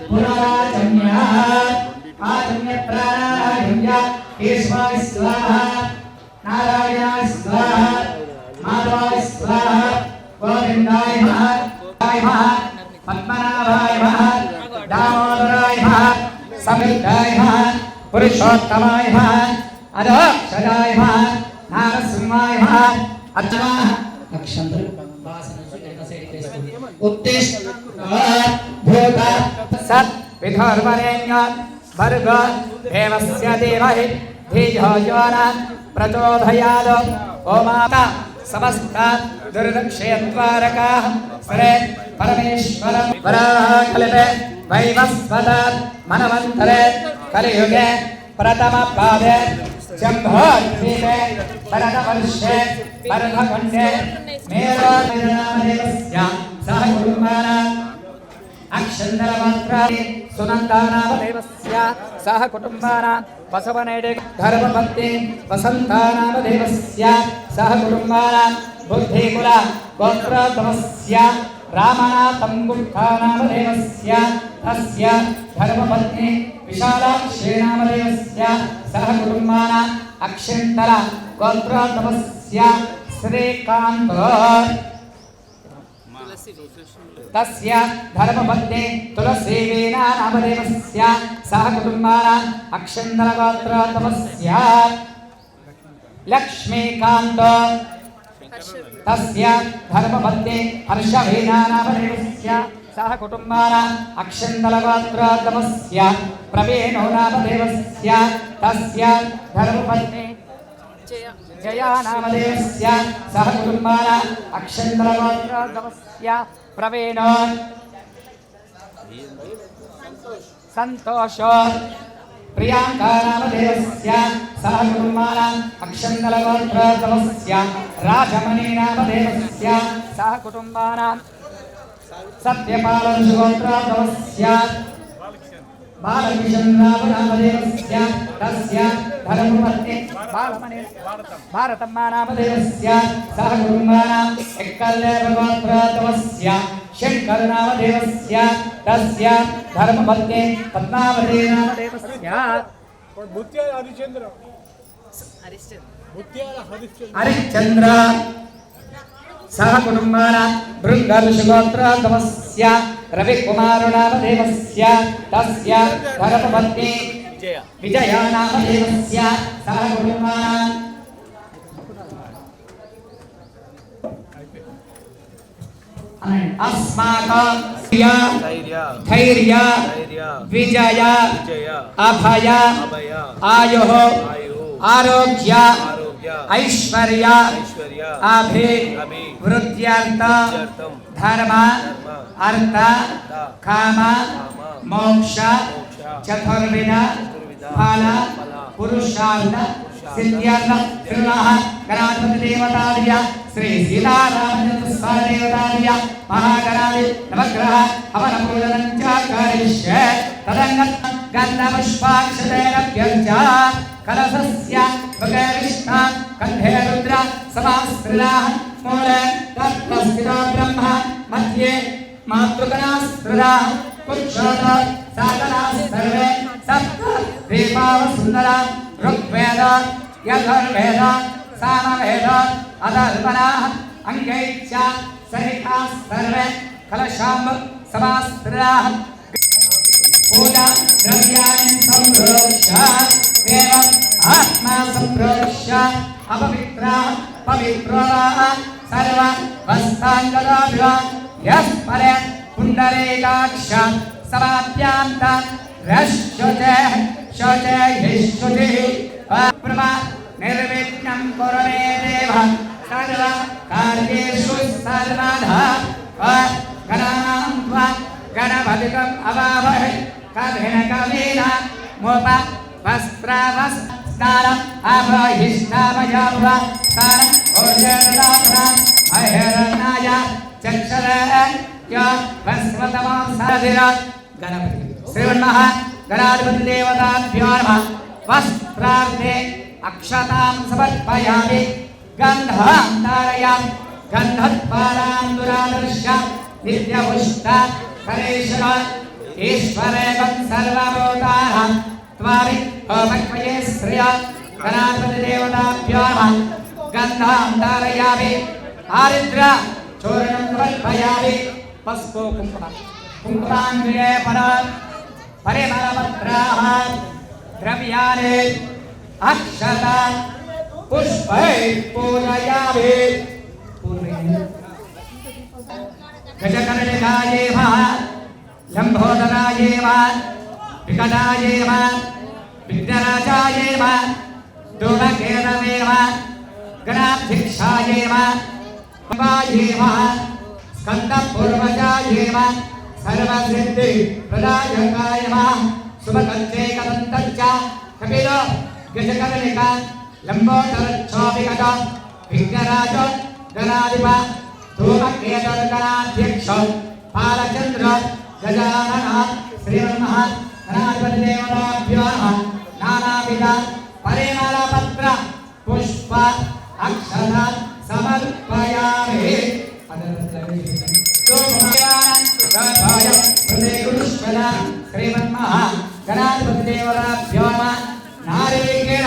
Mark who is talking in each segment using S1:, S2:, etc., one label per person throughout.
S1: पुनराजम्य आजम्य प्राणायाम्य केशवाय स्वाहा नारायणाय स्वाहा माधवाय स्वाहा गोविंदाय नमः पद्मनाभाय नमः दामोदराय नमः समिताय नमः पुरुषोत्तमाय नमः अधोक्षराय नमः नारसिंहाय नमः अर्चना अक्षंतर उत्तिष्ठ भूत सत् विधर्मरेण्य भर्ग देवस्य धीमहि धियो यो नः प्रचोदयात् ओमाता समस्त दुर्दक्षयद्वारकाः सरे परमेश्वरं वराहकल्पे वैवस्वतात् मनवन्तरे कलियुगे प्रथमपादे जम्भोद्वीपे भरतवर्षे भरतखण्डे मेरोनामदेवस्य सह कुटुम्बानां अक्षन्तरमात्राणि सुनन्दानामदेवस्य सह कुटुम्बानां बसवनेडे धर्मपत्नी वसन्तानामदेवस्य सह कुटुम्बानां बुद्धिकुल गोत्रतमस्य रामनाथं गुप्तानामदेवस्य तस्य धर्मपत्नी विशालाक्षीनामदेवस्य सह कुटुम्बानां अक्षन्तर गोत्रतमस्य श्रीकान्त तस्य धर्मपत्नी तुलसीवीना नामदेवस्य सह कुटुम्बानां अक्षन्तर गोत्रतमस्य लक्ष्मीकान्त तस्य धर्मपत्नी हर्षवीना नामदेवस्य सह कुटुम्बानां अक्षन्तर गोत्रतमस्य प्रवीणो नामदेवस्य तस्य धर्मपत्नी जया नामदेवस्य सह कुटुम्बानां अक्षन्तर गोत्रतमस्य प्रवीणो संतोष प्रियांका नामदेवस्य सह कुटुम्बानां अक्षन्तर गोत्रतमस्य राजमणि नामदेवस्य सह कुटुम्बानां सत्यपाल गोत्रतमस्य बालकिशन नामदेवस्य तस्य धर्मपत्नी बालमणि भारतम्मा नामदेवस्य सह कुटुम्बानां एक्कल्लेव गोत्रतमस्य शंकर नामदेवस्य तस्य धर्मपत्नी पद्मावती नामदेवस्य हरिश्चंद्र सह कुटुम्बानां भृङ्गर्षगोत्रतमस्य रविकुमारो नामदेवस्य तस्य धर्मपत्नी विजया नामदेवस्य सह कुटुम्बानां अस्माकं धैर्य विजय अभय आयुः आरोग्य ऐश्वर्य अभिवृद्ध्यर्थं धर्म अर्थ काम मोक्ष चतुर्विध फल पुरुषार्थ सिद्ध्यर्थ त्रिनः गणाधिपति देवतार्य श्री सीतारामचन्द्र देवतार्य महागणाधि नवग्रह हवन पूजनं च करिष्ये तदङ्गं गन्धपुष्पाक्षतेन प्यर्च कलशस्य मुखेरिष्ठा कण्ठे रुद्र समास्त्रिताः मूले तत्त्वस्थितो ब्रह्म मध्ये मातृगणास्त्रिताः पुरुषोत्तमः साधनाः सर्वे सप्त दीपाः सुन्दरा ऋग्वेद यजुर्वेद सामवेद अथर्वणाः अङ्गैश्च सहिताः सर्वे कलशाम् समास्त्रिताः पूजा द्रव्याणि सम्प्रोक्ष्य देवम् आत्मा सम्प्रोक्ष्य अपवित्राः पवित्रोः सर्व वस्ताङ्गदाभ्यो यः परे पुण्डरीकाक्ष समाप्यान्त रश्चुते शोचे हिश्चुतिः प्रमा निर्विघ्नं कुरु मे देव सर्व कार्येषु सर्वदा गणानां त्वा गणपतिकम् अवावहै कवेन कवीना मोप वस्त्रवस्तारम् अभहिष्ठामयाभव तारम् ओजरदापराम् अहेरणाय चक्षरय वस्वतमो साधिरात् गणपति श्रीमन्महा गणाधिपति देवताभ्यो नमः वस्त्रार्थे अक्षतां समर्पयामि गन्धां धारयामि गन्धत्पालां दुरादर्श नित्यपुष्ट करेशः ईश्वरेकं सर्वभूतानां त्वामि भक्वये श्रिया गणाधिपति देवताभ्यो नमः गन्धां धारयामि आरिद्र चूर्णं समर्पयामि पस्पो कुङ्कुमाङ्गिरे परिमलपत्राः द्रव्याणि अक्षता पुष्पैः पूजयामि गजकर्णिकाये नमः लम्बोदराये नमः विकटाये नमः विघ्नराजाये नमः धूमकेतवे नमः गणाध्यक्षाये नमः अम्बाये नमः स्कन्दपूर्वजाये नमः सर्वसिद्धिप्रदायकाय नमः शुभकञ्चैकदन्तश्च कपिलो गजकर्णिका लम्बोदरच्छोभिगत विघ्नराज गणाधिप धूमकेतुर्गणाध्यक्ष बालचन्द्र गजानन श्रीमन्मः गणाधिपति देवताभ्यो नमः नानाविध परिमलपत्र पुष्प अक्षत समर्पयामि श्रीमन्मः गणाधिपति देवताभ्यो नमः नारिकेल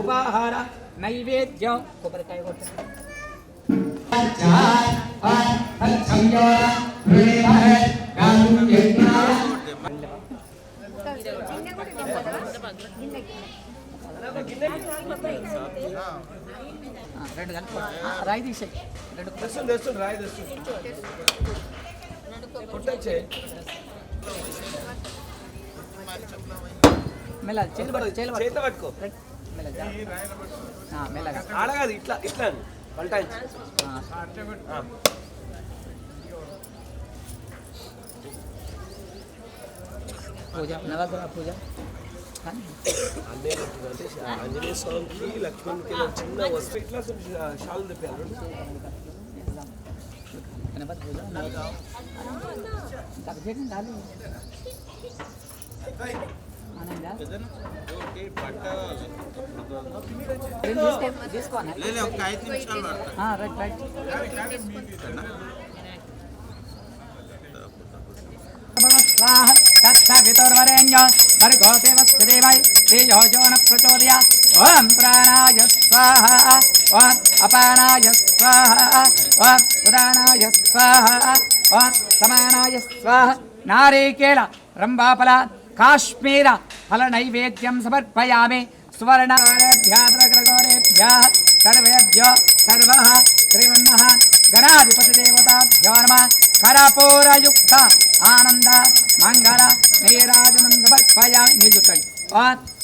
S1: उपाहार नैवेद्य कोपरकाय రాయి తీసే రాయి మెల్ల చేతులు పట్టుకో మెల్లగా ఆడగాదు ఇట్లా ఇట్లా పూజ నవగ్రహ పూజ
S2: ఆంజనేయ స్వామికి లక్ష్మణ్కి చిన్న వస్తు ఇట్లా షాల్ తెప్పారు
S1: గణపతి పూజ ओम प्राणाय स्वाहा ओम अपानाय स्वाहा ओम उदानाय स्वाहा ओम समानाय स्वाहा नारिकेल रंभाफल काश्मीर फल नैवेद्यं समर्पयामि सुवर्णेभ्यः सर्वेभ्यो सर्वः श्रीमन्मः गणाधिपति देवताभ्यो नमः करपूरयुक्त आनंद मंगल नीराजनं समर्पयामि निजुतै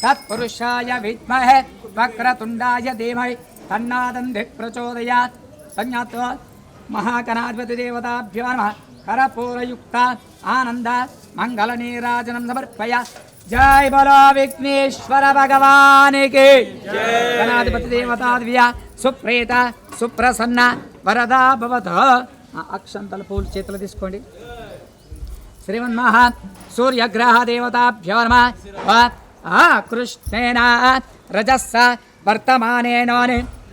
S1: तत्पुरुषाय विद्महे वक्रतुण्डाय धीमहि तन्नो प्रचोदयात् संज्ञात्वा महागणाधिपति देवताभ्यो नमः करपूरयुक्त आनंद मंगल नीराजनं समर्पयामि जय बोलो विघ्नेश्वर भगवान की गणाधिपति देवताभ्य सुप्रीत सुप्रसन्न वरदा भवतु अक्षंतल पूल చేతులు తీసుకోండి శ్రీమన్మహా సూర్యగ్రహ దేవతాభ్యో నమః कृष्णेन रजस्स वर्तमानेन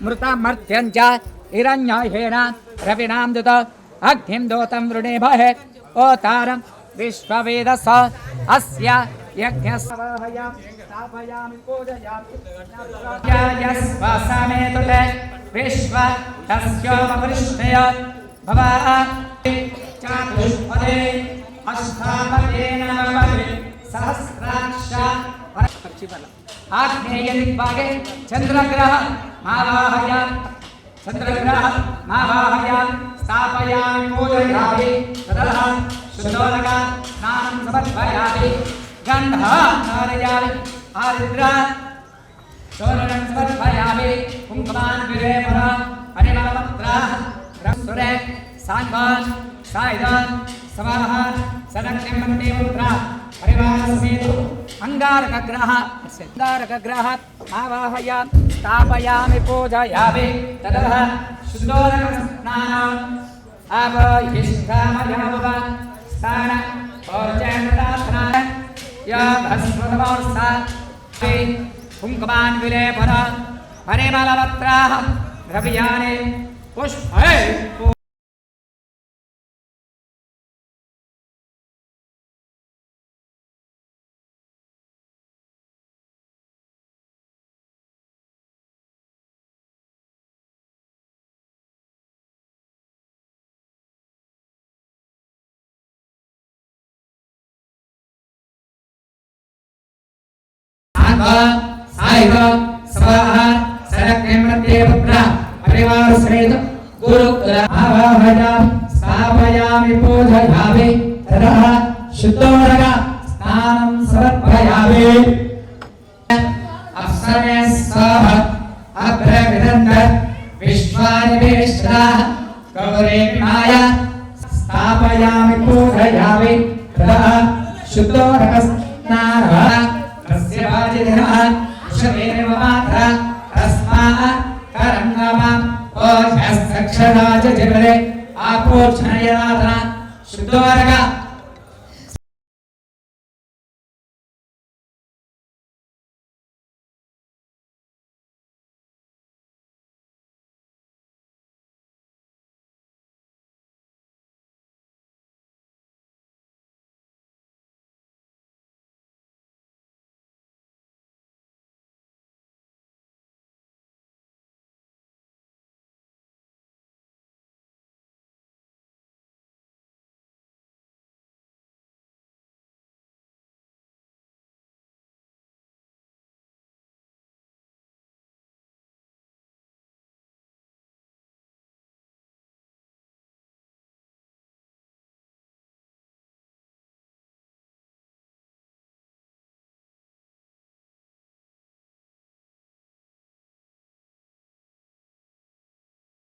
S1: मृतमर्त्यं च हिरण्यहेन रविनां दुत अग्निं दोतं वृणेभहे ओतारं विश्ववेदस अस्य यज्ञस्य स्थापयामि पूजयामि यस्वसमेतुते विश्व तस्योपरिष्टय भवामि चतुष्पदे अष्टापदेन नवपदे सहस्राक्ष आग्नेय दिग्भागे चंद्रग्रह मावाहयामि स्थापयामि पूजयामि ततः शुद्धोदक स्नानं समर्पयामि गन्धं धारयामि आर्द्र चूर्णं समर्पयामि कुङ्कुमान् विलेपनं परिमलपत्राः ब्रह्मसुरे साङ्गान् सायुधान् समाहान् सदक्षिं मन्त्रिमुद्रा परिवारसमेत अंगारकग्रह आवाहयामि स्थापयामि पूजयामि ततः शुद्धोदकस्नानम् अवहिष्ठामयावः स्नान और्जयमदास्नान या भस्मतमोर्सा कुङ्कुमान् विलेपनं परिमलपत्राः द्रव्याणि पुष्पैः सायुध स्वाहा सरक्यमृत्ये पुत्र परिवार समेत गुरुकुल आवाहयामि स्थापयामि पूजयामि ततः शुद्धोदक स्नानं समर्पयामि अप्सरे स्वाहा अभ्रविदन्त विश्वानिवेश्वरः गौरेणाय स्थापयामि पूजयामि ततः शुद्धोदक स्नानः तस्य वाजिनः शरीरव मात्रा तस्मात् करन्नमः ओषस्तक्षराज जगले आपोषणयनाथना शुद्धोदक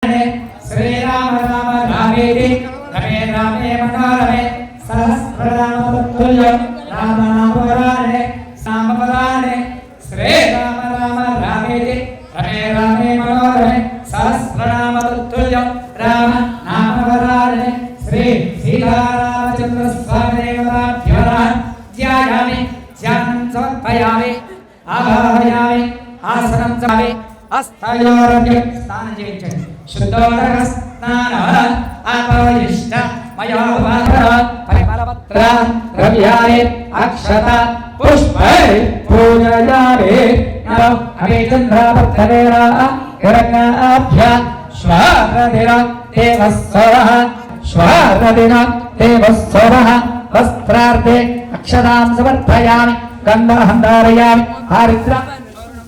S1: श्री राम राम रामेति रमे रामे मनोरमे सहस्रनाम तत्तुल्य राम नाम वराणे नाम वराणे श्री राम राम रामेति रमे रामे मनोरमे सहस्रनाम तत्तुल्य राम नाम वराणे श्री सीतारामचंद्र स्वामी देवताभ्यो नमः ध्यायामि ध्यानं समर्पयामि आवाहयामि आसनं चामि हस्तयोरभ्य स्नानं చేయించండి शुद्धोदक स्नानः अपविष्ट मयोवाह परिमलपत्र द्रव्याणि अक्षत पुष्पै पूजयामि नमो अभिचन्द्रापत्तरेणा हिरण्याभ्य श्वारदिन देवस्वरः श्वारदिन देवस्वरः वस्त्रार्धे अक्षतां समर्पयामि गन्धं धारयामि हरिद्रां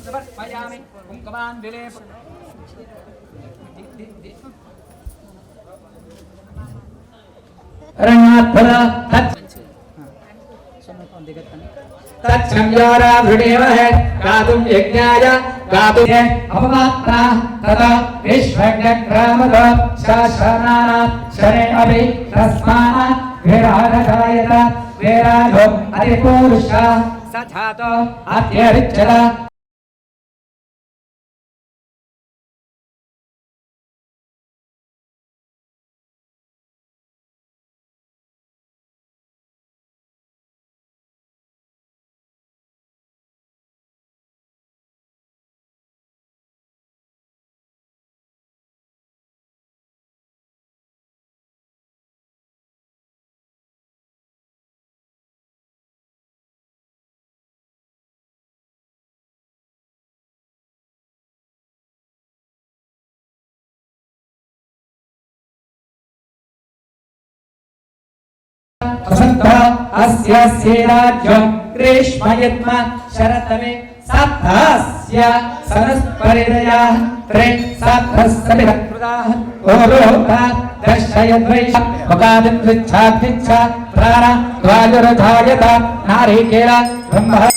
S1: समर्पयामि कुङ्कुमान् विलेपयामि रणात्मना तच्छम्योरा भृडेवहे गातुं यज्ञाय गातुं अपमात्रा तदा विश्वज्ञग्रामद शासनाना शरे अभि तस्मात् विराजयत विराजो अधिपुरुषः सजातो अत्यरिच्यत अस्य राज्यं ग्रीष्मयत्म शरतमे साधस्य सरस्परिदयाः त्रे साधस्सविरकृताः ओरोका दर्शयद्वैष मुखादिं विच्छाभिच्छा प्राण द्वाजुरधायत नारिकेल ब्रह्म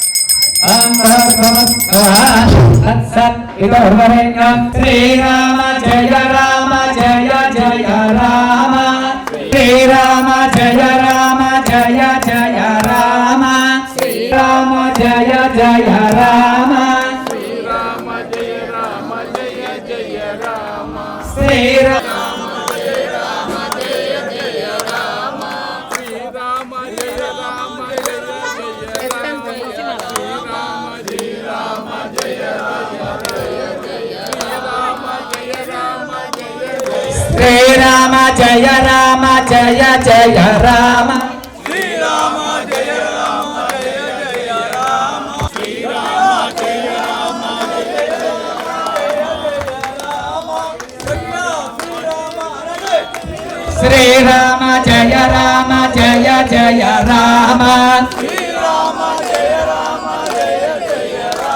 S1: तत्सत् इदोर्वरेण्यं श्रीराम जय राम जय जय राम श्रीराम जय राम जय जय राम श्रीराम जय जय राम श्रीराम जय राम जय जय राम श्रीराम जय राम जय जय राम श्रीराम जय राम जय जय राम श्रीराम जय राम जय जय राम श्रीराम जय राम जय जय राम श्रीराम जय राम जय जय राम श्रीराम जय राम जय जय राम श्रीराम जय राम जय जय राम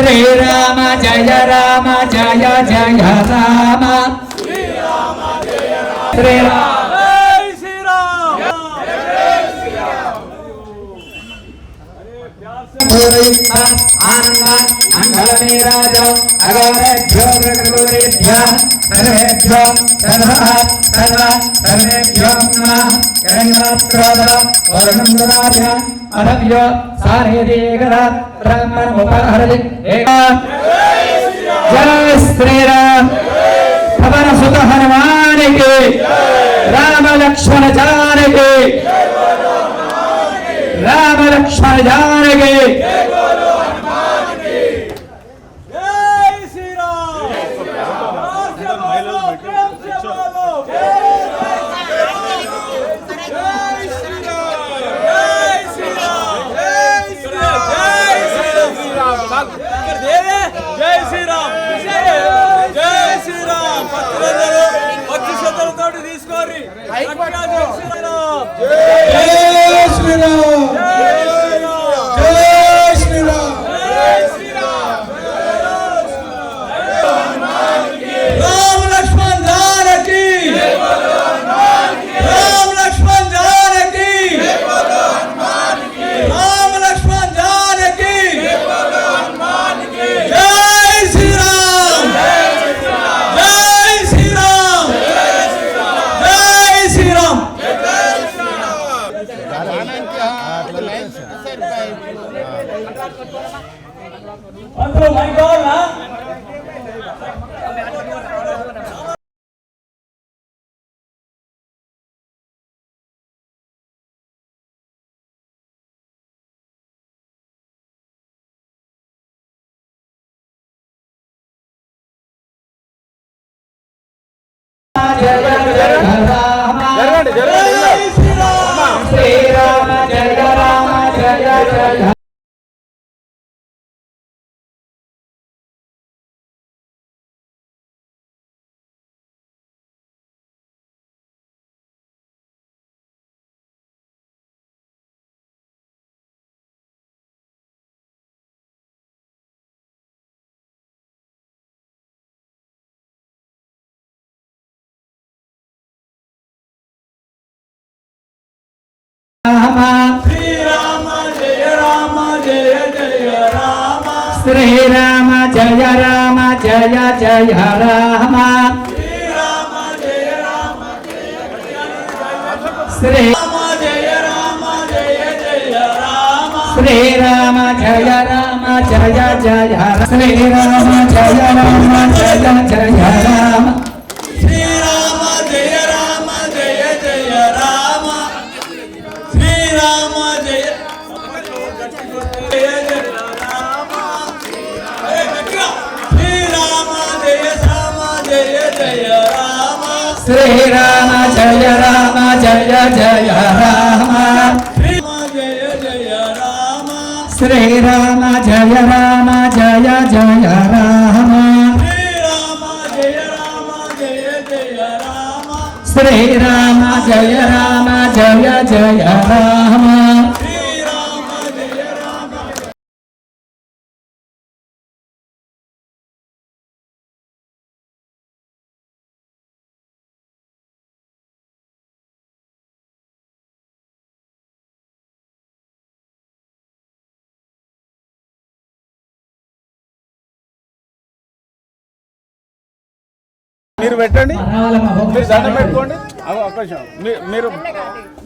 S1: శ్రీరామ జయ రామ జయ జయ రామ శ్రీరామ जय श्री राम पवन सुत हनुमान के राम लक्ष्मण जानकी राम लक्ष्मण जानकी श्री राम जय राम जय जय राम श्री राम जय राम जय जय राम श्री राम जय राम जय जय राम श्री राम जय राम जय जय राम श्री राम जय राम जय जय राम श्री राम जय श्री राम जय राम जय जय राम श्री राम जय राम जय जय राम श्री राम जय राम जय जय राम
S3: మీరు పెట్టండి, మీరు దండం పెట్టుకోండి. అవకాశం మీరు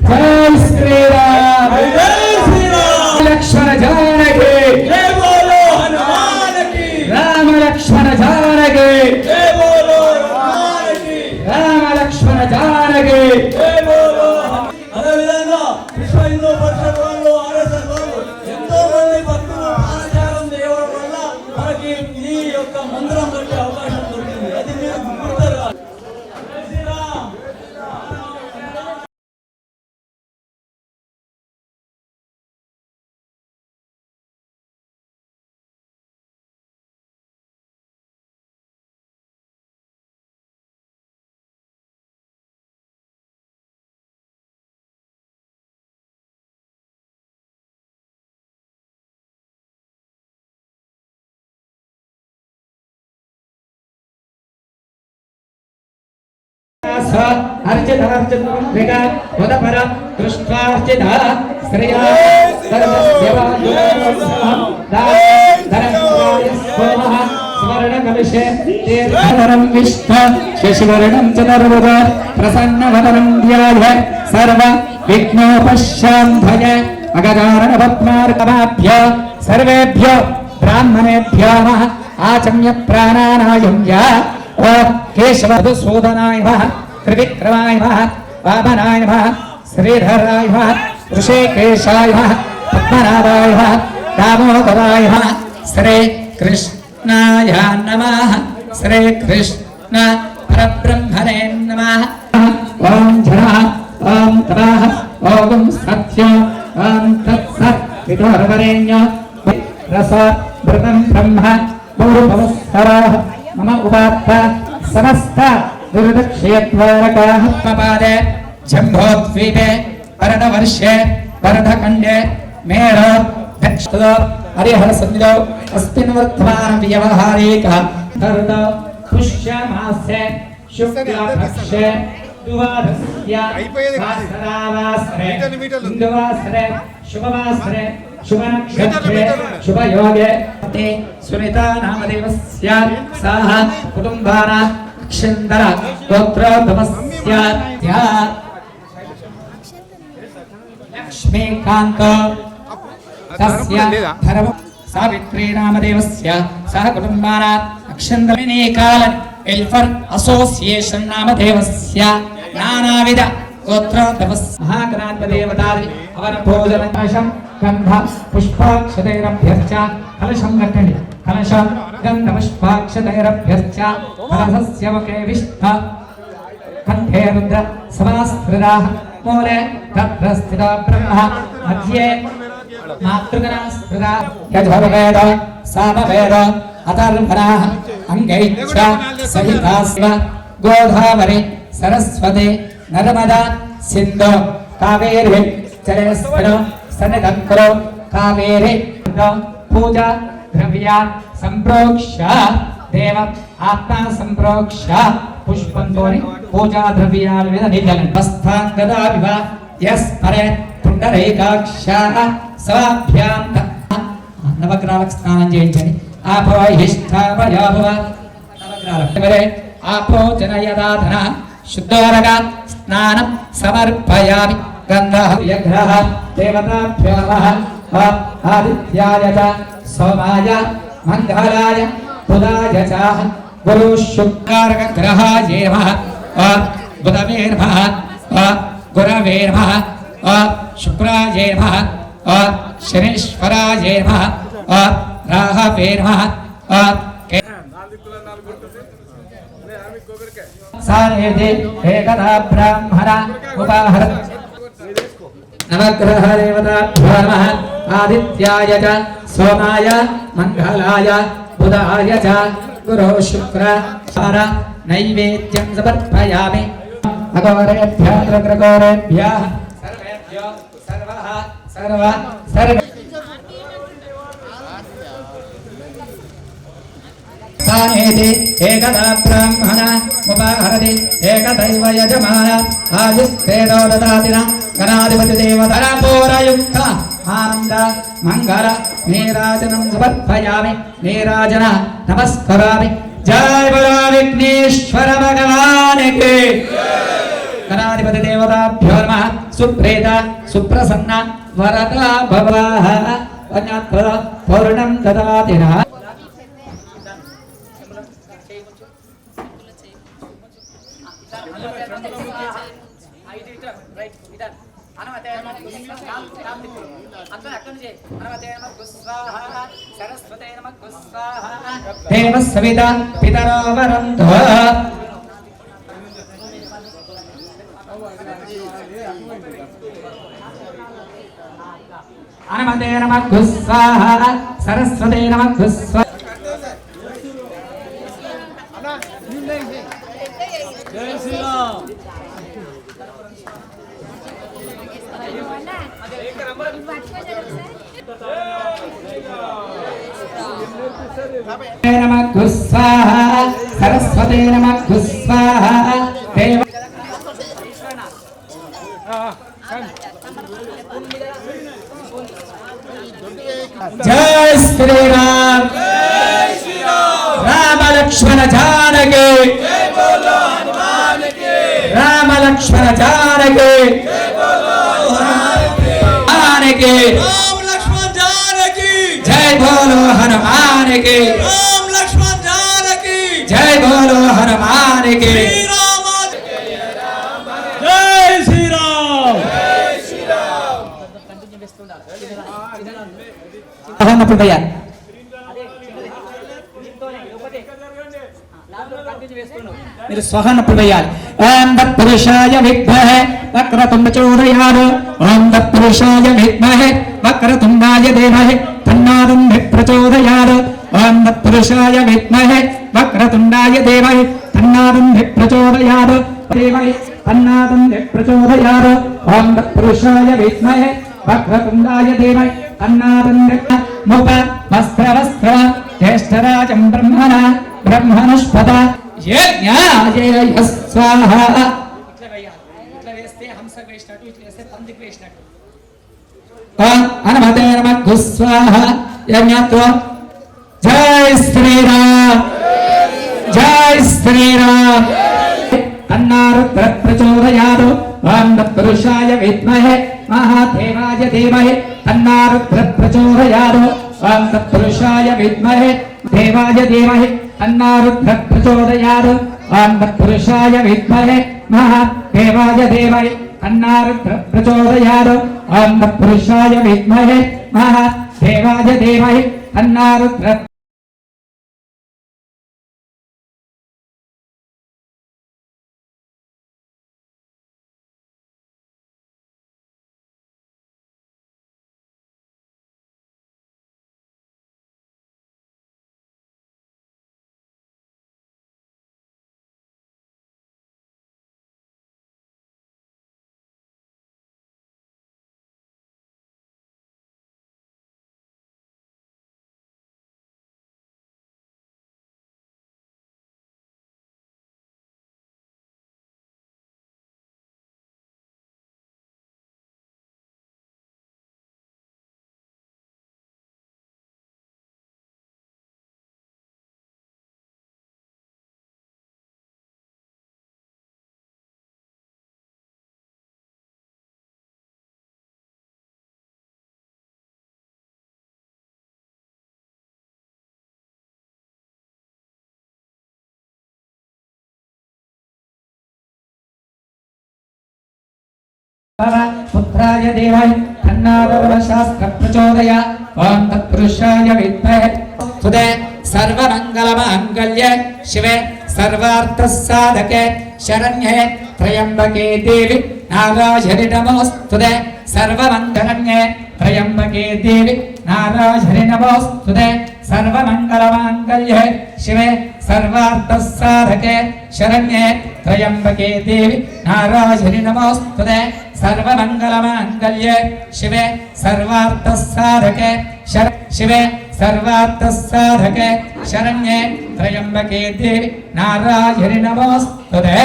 S1: జై శ్రీరామ్ జై శ్రీరామ్ లక్ష్మణ జానకి జై బోలో హనుమాన్ కి రామ లక్ష్మణ జానకి జై బోలో హనుమాన్ కి రామ లక్ష్మణ జానకి జై బోలో. అదే విధంగా విశ్వ హిందూ పరిషత్ వాళ్ళు ఆర్ఎస్ఎస్ వాళ్ళు ఎంతో మంది భక్తులు ఆచారం చేయడం వల్ల మనకి ఈ యొక్క మందిరం కట్టే అవకాశం దొరికింది. అది మీరు గుర్తు अर्चितार्चित विगा उदपर दृष्ट्वार्चिता श्रिया सर्वस्य स्वर्णकलशे तीर्थधरं विष्णु शशिवर्णं चतुर्भुज प्रसन्नवदनं ध्याय सर्व विघ्नोपशान्तये अगजानन पद्मार्कमाभ्यो सर्वेभ्यो ब्राह्मणेभ्यः आचम्य प्राणानायं या ओ केशवधूसूदनाय नमः त्रिविक्रमाय नमः वामनाय नमः श्रीधराय नमः ऋषिकेशाय नमः पद्मनाभाय नमः दामोदराय नमः श्री कृष्णाय नमः श्री कृष्ण परब्रह्मणे नमः ओम जनः ओम तपः ओम सत्य ओम तत्सत् विदुर्वरेण्य रस व्रतं ब्रह्म पूर्वमस्कराः मम उपात्त समस्त दुर्दक्षयद्वारकाः पपादे जम्बोद्वीपे वरदवर्षे वरदखण्डे मेरो दक्षिणो हरिहरसन्निधौ अस्मिन् वर्तमान व्यवहारिकः धर्तो पुष्यमासे शुक्लपक्षे द्वादश्य सहस्रावासरे हिन्दुवासरे शुभवासरे शुभनक्षत्रे शुभयोगे सुनीता नामदेवस्य सह कुटुम्बानां अक्षन्तర गोत्रोद्भवस्य लक्ष्मीकान्तो तस्य धर्म सावित्री नामदेवस्य सह कुटुम्बानां अक्षन्तरकाल वेल्फेयर असोसिएशन नामदेवस्य नानाविध गोत्रोद्भवस्य महागणाधिपदेवतादि अवर भोजनकाशं गंध पुष्पाक्षतैरभ्यश्च कलशं गट्टंडि कलशं गंध पुष्पाक्षतैरभ्यश्च कलशस्य मुखे विष्णु कंठे रुद्र समास्कृताः मूले तत्र स्थितो ब्रह्म मध्ये मातृगणास्कृता यजुर्वेद सामवेद अथर्वणः अंगैश्च सहितास्व गोदावरी सरस्वती नर्मदा सिंधु कावेरी जलेस्मिन् सन्निधं कुरु कावेरी पूजा द्रव्या संप्रोक्ष्य देव आत्मा संप्रोक्ष्य पुष्पंतोनि पूजा द्रव्याल विदनिजलं बस्थांगदा विवा यस्परे पुंडरीकाक्षः सवाभ्यां नवग्रहाలకు స్నానం చేయించండి ఆపో ఇష్టావయాభవ నవగ్రహాలవరే ఆపో జనయదాధన శుద్ధోరగ స్నానం సమర్పయామి గంధః యగ్రహ దేవతాభ్యో నమః ఆదిత్యాయ చ సోమాయ మంగళాయ బుధాయ చ గురు శుక్రార్క గ్రహాయ నమః బుధవే నమః గురవే నమః శుక్రాయ నమః శనీశ్వరాయ నమః రాహవే నమః सायेदे एकदा ब्राह्मण उपाहर नवग्रह देवताभ्यो नमः आदित्याय च सोमाय मंगलाय बुधाय च गुरो शुक्र सार नैवेद्यं समर्पयामि अघोरेभ्यः रुद्रघोरेभ्यः सर्वेभ्यो सर्वः सर्व सानेति एकदा ब्राह्मण उपाहरति एकदैव यजमान आयुस्तेजो ददाति गणाधिपति देवता पौरयुक्त आनंद मंगल नीराजनं समर्पयामि नीराजन नमस्करामि जय बोलो विघ्नेश्वर भगवान की गणाधिपति देवताभ्यो नमः सुप्रीत सुप्रसन्न वरदा भवः अन्यत्र पूर्णं ददाति नः देव सविता पितरो वरन्तो हनुमते नमः स्वाहा सरस्वते नमः स्वाहा
S3: जय श्री राम
S1: नमः स्वाहा सरस्वते नमः स्वाहा देव జై శ్రీరామ్ రామ లక్ష్మణ జానకి రామ లక్ష్మణ జానకి జానకి
S4: राम लक्ष्मण जानकी
S1: జై బోలో హనుమానికి
S4: राम लक्ष्मण जानकी
S1: జై బోలో హనుమానికి
S4: श्री राम जय श्री राम
S1: అన్నప్పుడు వేయాలి మీరు స్వహన్నప్పుడు వేయాలి ఓం తత్పురుషాయ విద్మహే వక్రతుండ ప్రచోదయాత్ ఓం తత్పురుషాయ విద్మహే వక్రతుండాయ ధీమహి తన్నో ప్రచోదయాత్ ఓం తత్పురుషాయ విద్మహే వక్రతుండాయ ధీమహి తన్నో ప్రచోదయాత్ ధీమహి తన్నో ప్రచోదయాత్ ఓం తత్పురుషాయ విద్మహే వక్రతుండాయ ధీమహి తన్నోముప వస్త్ర జ్యేష్ఠరాజం బ్రహ్మణస్పద యజ్ఞాయ స్వాహా. ఇట్లా వేస్తే హంస వేసినట్టు, ఇట్లా వేస్తే పందికి వేసినట్టు. హనుమతే నమః స్వాహా. యజ్ఞత్వం. జై శ్రీరామ్ జై శ్రీరామ్. తన్నారుద్ర ప్రచోదయాత్ ఓం తత్పురుషాయ విద్మహే మహాదేవాయ ధీమహి తన్నారుద్ర ప్రచోదయాత్ ఓం తత్పురుషాయ విద్మహే దేవాయ ధీమహి తన్నారుద్ర ప్రచోదయాత్ ఓం తత్పురుషాయ విద్మహే మహాదేవాయ ధీమహి తన్నారుద్ర ప్రచోదయాత్ ఓం తత్పురుషాయ విద్మహే మహాదేవాయ ధీమహి తన్నారుద్ర పుత్రాయ దేవాయ తన్నాదర్వశాస్త్ర ప్రచోదయ ఓం తత్పురుషాయ విద్మహే స్తుతే సర్వమంగళమాంగళ్యే శివే సర్వార్థ సాధకే శరణ్యే త్రయంబకే దేవి నారాయణి నమోస్తుతే సర్వమంగళన్యే త్రయంబకే దేవి నారాయణి నమోస్తుతే సర్వమంగళమాంగళ్యే శివే సర్వార్థ సాధకే శరణ్యే త్రయంబకే దేవి నారాయణి నమోస్తుతే సర్వమంగళమాంగళ్యే శివే సర్వార్థ సాధకే శివే సర్వార్థ సాధకే శరణ్యే త్రయంబకే దేవి నారాయణి నమోస్తుతే.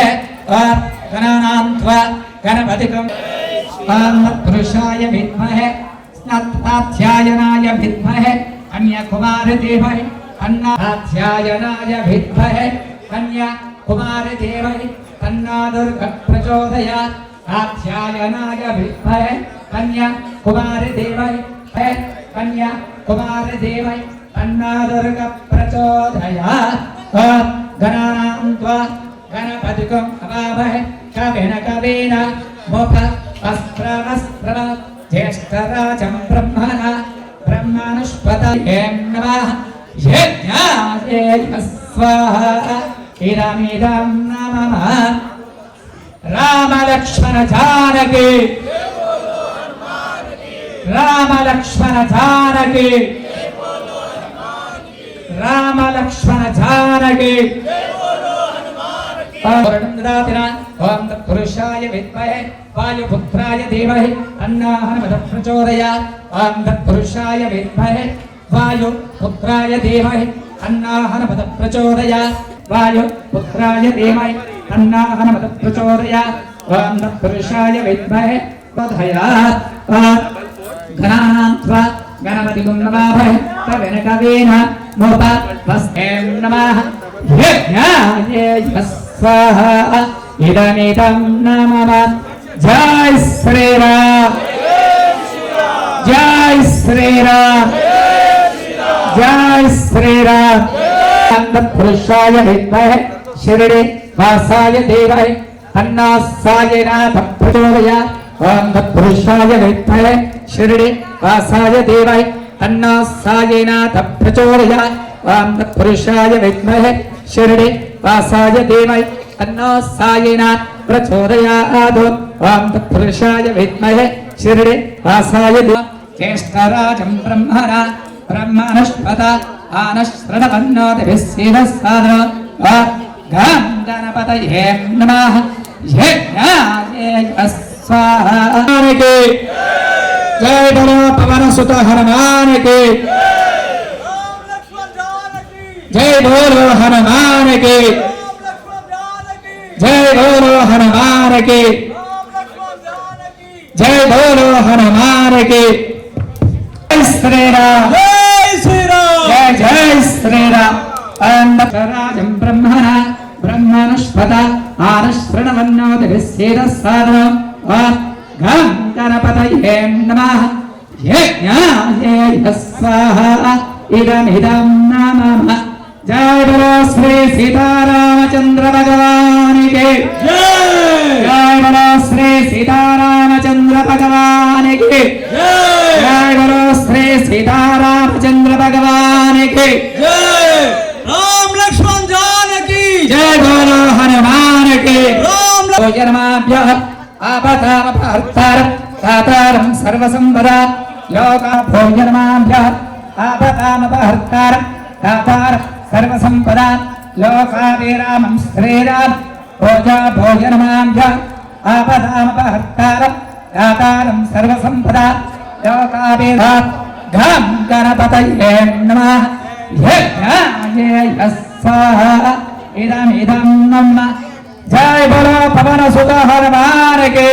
S1: గణానాం త్వా గణపతికం పురుషాయ విద్మహే స్నాత్యాయనాయ విద్మహే కన్యాకుమారి ధీమహి అన్నాధ్యాయనాయ విద్మహే కన్యాకుమారి ధీమహి తన్నో దుర్గ ప్రచోదయాత్ ఆధ్యాయనాయ విద్మహే కన్యాకుమారి ధీమహి కన్యాకుమారి ధీమహి తన్నో దుర్గ ప్రచోదయాత్. గణానాం త్వా గణపతికం అవామహే కవిన కవీన ముఖ వస్త్ర జ్యేష్ఠరాజం బ్రహ్మణస్పతయే నమః. యజ్ఞాయ స్వాహా. ఇదమిదం నమః. రామ లక్ష్మణ జానకి రామ లక్ష్మణ జానకి రామ లక్ష్మణ జానకి. ఓం తత్పురుషాయ విద్మహే వాయుపుత్రాయ ధీమహి తన్నో హనుమతః ప్రచోదయాత్ ఓం తత్పురుషాయ విద్మహే వాయుపుత్రాయ ధీమహి తన్నో హనుమతః ప్రచోదయాత్ వాయుపుత్రాయ ధీమహి తన్నో హనుమతః ప్రచోదయాత్ ఓం తత్పురుషాయ విద్మహే ప్రచోదయాత్. గణానాం स्वा गणपतिं नमामहे तवेनकवेन मोपस्तें नमः यज्ञाय स्वाहा इदमिदं नमः जय श्री राम जय श्री राम जय श्री राम पुरुषाय विद्महे शिरडे वासाय देवाय तन्नासाय नाथ प्रचोदयात् ओम तत्पुरुषाय विद्महे शिरडे वासाय देवाय तन्नासाय नाथ प्रचोदयात् ओम तत्पुरुषाय विद्महे शिरडे वासाय देवाय तन्नासाय नाथ प्रचोदयात् ओम तत्पुरुषाय विद्महे शिरडे वासाय देवाय ज्येष्ठराजं ब्रह्मणा ब्रह्मणस्पत आनश्रवन्नोतिभिस्सीदस्सादनो गं गणपतये नमः यज्ञाय स्वाहा जय बोलो पवन सुत हनुमान के
S4: राम लक्ष्मण जानकी
S1: जय बोलो हनुमान के
S4: राम लक्ष्मण जानकी
S1: जय बोलो हनुमान के
S4: राम लक्ष्मण जानकी
S1: जय बोलो हनुमान के जय श्री राम
S4: जय श्री राम
S1: जय जय श्री राम राजं ब्रह्मणा ब्रह्मणस्पत आनश्रवन्नोतिभिस्सीदस्सादनं गं गणपतये नमः यज्ञाय स्वाहा इदमिदं नमः जय बोलो श्री सीतारामचंद्र भगवान के जय बोलो श्री सीतारामचंद्र भगवान के जय बोलो श्री सीतारामचंद्र भगवान के
S4: जय राम लक्ष्मण जानकी
S1: जय बोलो हनुमान के
S4: राम
S1: भोजनमाभ्यः आपदामपहर्तारं दातारं सर्वसंपदा लोका भोजनमाभ्यः आपदामपहर्तारं दातारं सर्वसंपदा लोकाभिरामं श्रीराम भोजनमाभ्यः आपदामपहर्तारं दातारं सर्वसंपदा लोकाभिरामं गं गणपतये नमः यज्ञाय स्वाहा इदमिदं नमः जय बोलो पवन सुत हनुमान के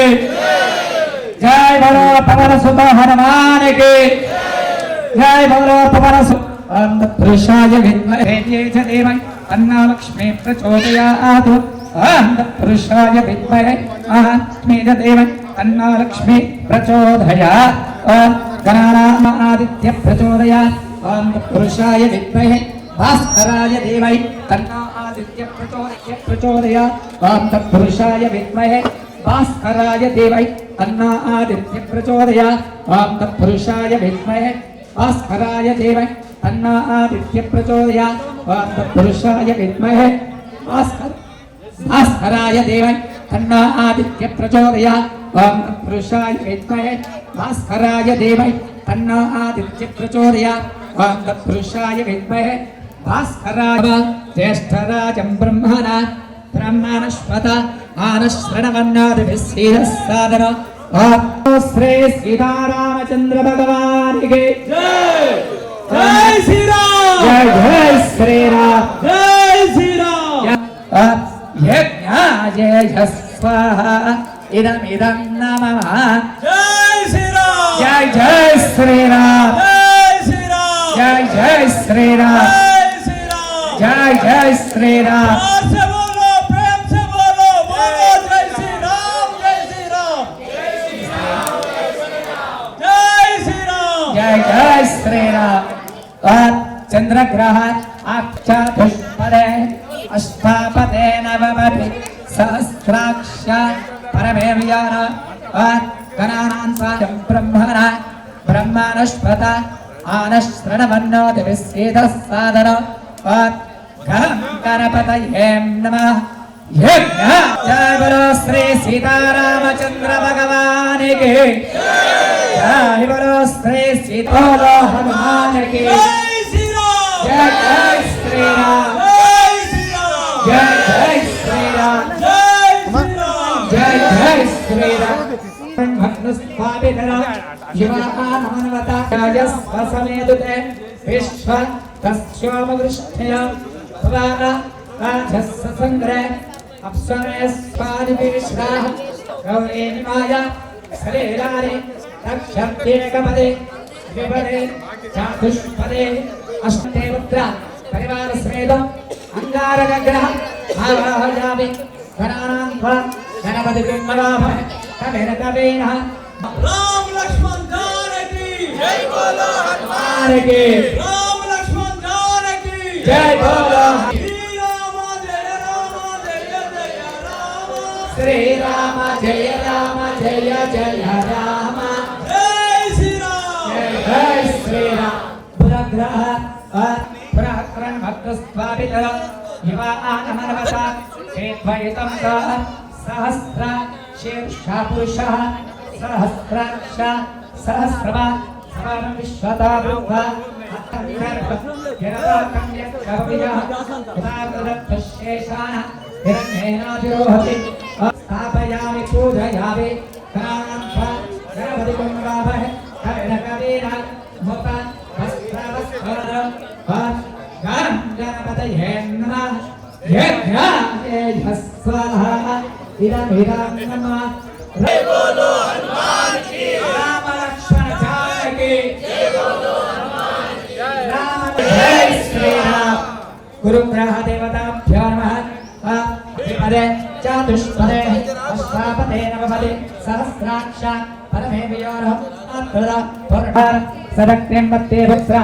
S1: जय बोलो पवन सुत हनुमान के जय बोलो पवन सुत पुरुषाय विद्महे देवाय तन्नो लक्ष्मी प्रचोदयात् ओम पुरुषाय विद्महे महात्मे देवाय तन्नो लक्ष्मी प्रचोदयात् ओम गणानादित्य प्रचोदयात् ओम पुरुषाय विद्महे भास्कराय देवाय तन्नो आदित्य प्रचोदयात् ओम तत्पुरुषाय विद्महे भास्कराय देवाय तन्नो आदित्य प्रचोदयात् ओम तत्पुरुषाय विद्महे भास्कराय देवाय तन्नो आदित्य प्रचोदयात् ओम तत्पुरुषाय विद्महे भास्कराय देवाय तन्नो आदित्य प्रचोदयात् ओम तत्पुरुषाय विद्महे भास्कराय देवाय तन्नो आदित्य प्रचोदयात् ओम तत्पुरुषाय विद्महे भास्कराय ज्येष्ठराजं ब्रह्मणा ब्रह्मणस्पत आनश्रवन्नोतिभिस्सीदस्सादनं श्री सीतारामचंद्र भगवान के
S4: जय जय श्री राम
S1: जय जय श्री राम
S4: जय श्री राम
S1: यज्ञाय स्वाहा इदमिदं नमः
S4: जय श्री राम
S1: जय जय श्री राम
S4: जय श्री राम
S1: जय जय श्री राम
S4: जय
S1: जय जय
S4: श्री राम
S1: श्री राम
S4: प्यार से बोलो प्रेम से बोलो बोलो जय श्री राम जय श्री राम जय श्री राम
S1: जय जय श्री राम चंद्रग्रह अक्षपुष्पदे अष्टापदे नवमति सहस्राक्ष परमेव्यान गणानां ब्रह्मणा ब्रह्मणस्पत आनश्रवन्नोतिभिस्सीदस्सादनं गं गणपतये नमः जय बोलो श्री सीतारामचंद्र भगवान के जय बोलो श्री सीता हनुमान के
S4: जय श्री राम
S1: जय जय श्री राम
S4: जय श्री राम
S1: जय जय श्री राम जय जय श्री
S4: जय श्री राम
S1: राम भक्तस्वामिनः शिवानमनवता राजस्वसमेदुते विश्व तस्योमवृष्टय भवाना राजस्व संग्रह अप्सरे स्वादिविश्राः गौरेणि माया श्रीरारे रक्षत्येकपदे द्विपदे चतुष्पदे अष्टे पुत्र परिवार समेत अंगारकग्रह आवाहयामि गणानां गणपति बिम्बवामहे तमेन तमेन
S4: राम लक्ष्मण जानकी जय बोलो हनुमान
S1: की
S4: राम लक्ष्मण जानकी
S1: जय बोलो
S4: श्री राम जय राम
S1: श्री राम जय जय राम
S4: जय श्री राम
S1: जय श्री राम पुरग्रह पुराक्रम भक्तस्वामित युवा आनमनवता चेद्वैतं सहस्र शीर्षा पुरुषः सहस्राक्ष सहस्रवा सर्वं विश्वता ब्रह्मा हिरण्येनाभिरोहति स्थापयामि पूजयामि गणपतिं वामहे कविना मुख वस्त्रवस्त्र गणपतये नमः यज्ञाय स्वाहा इदमिदं नमः
S4: जय बोलो हनुमान की
S1: राम लक्ष्मण जानकी जय बोलो हनुमान राम जय श्री राम गुरुग्रह देवताभ्यो नमः द्विपदे चतुष्पदे अष्टापदे नवपदे सहस्राक्ष परमे वियोरः अत्तदा पुरः सदक्त्यं वत्ते पुत्र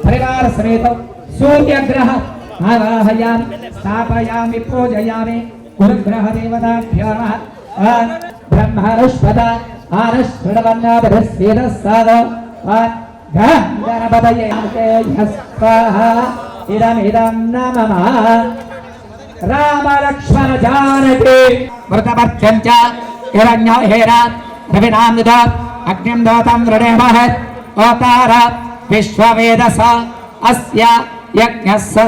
S1: परिवार समेत सूर्यग्रह आवाहयामि स्थापयामि पूजयामि गुरुग्रह देवताभ्यो नमः ब्रह्मणस्पदा आनश्रवन्नाभिरस्येदस्साद गणपतये स्वाहा इदमिदं नमः राम लक्ष्मण जानकी व्रतमर्त्यं च हिरण्यहेरात् रविनामृतात् अग्निं दोतं वृणेमहे ओतार विश्ववेदस अस्य यज्ञस्य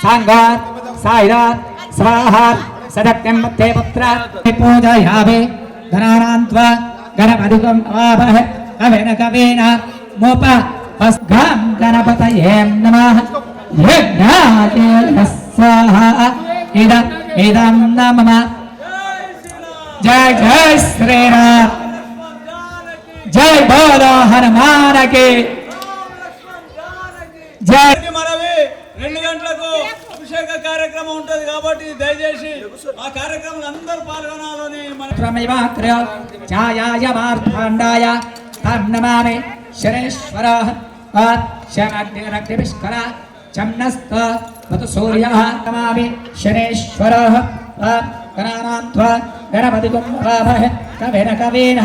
S1: सांगात् सायरात् स्वाहात् सदक्त्यं ते पुत्र पूजयामि गणानां त्वा गणपतिं वामहे कवेन कवेन मोप वस्घं गणपतये नमः यज्ञाय स्वाहा इदं नमः जय जय श्री राम जय बोलो हनुमान की जय
S4: మనవి 2 గంటలకు అభిషేక కార్యక్రమం ఉంటది కాబట్టి దయచేసి ఆ కార్యక్రమంలో అందరూ పాల్గొనాలని మన
S1: त्रमैवात्र छायाय मार्ताण्डाय तं नमामि शनेश्वरः शमग्निरग्निविष्कर चम्नस्त वतु सूर्यः नमामि शनेश्वरः गणानां त्वा गणपतिं वामहे कवेन कवेन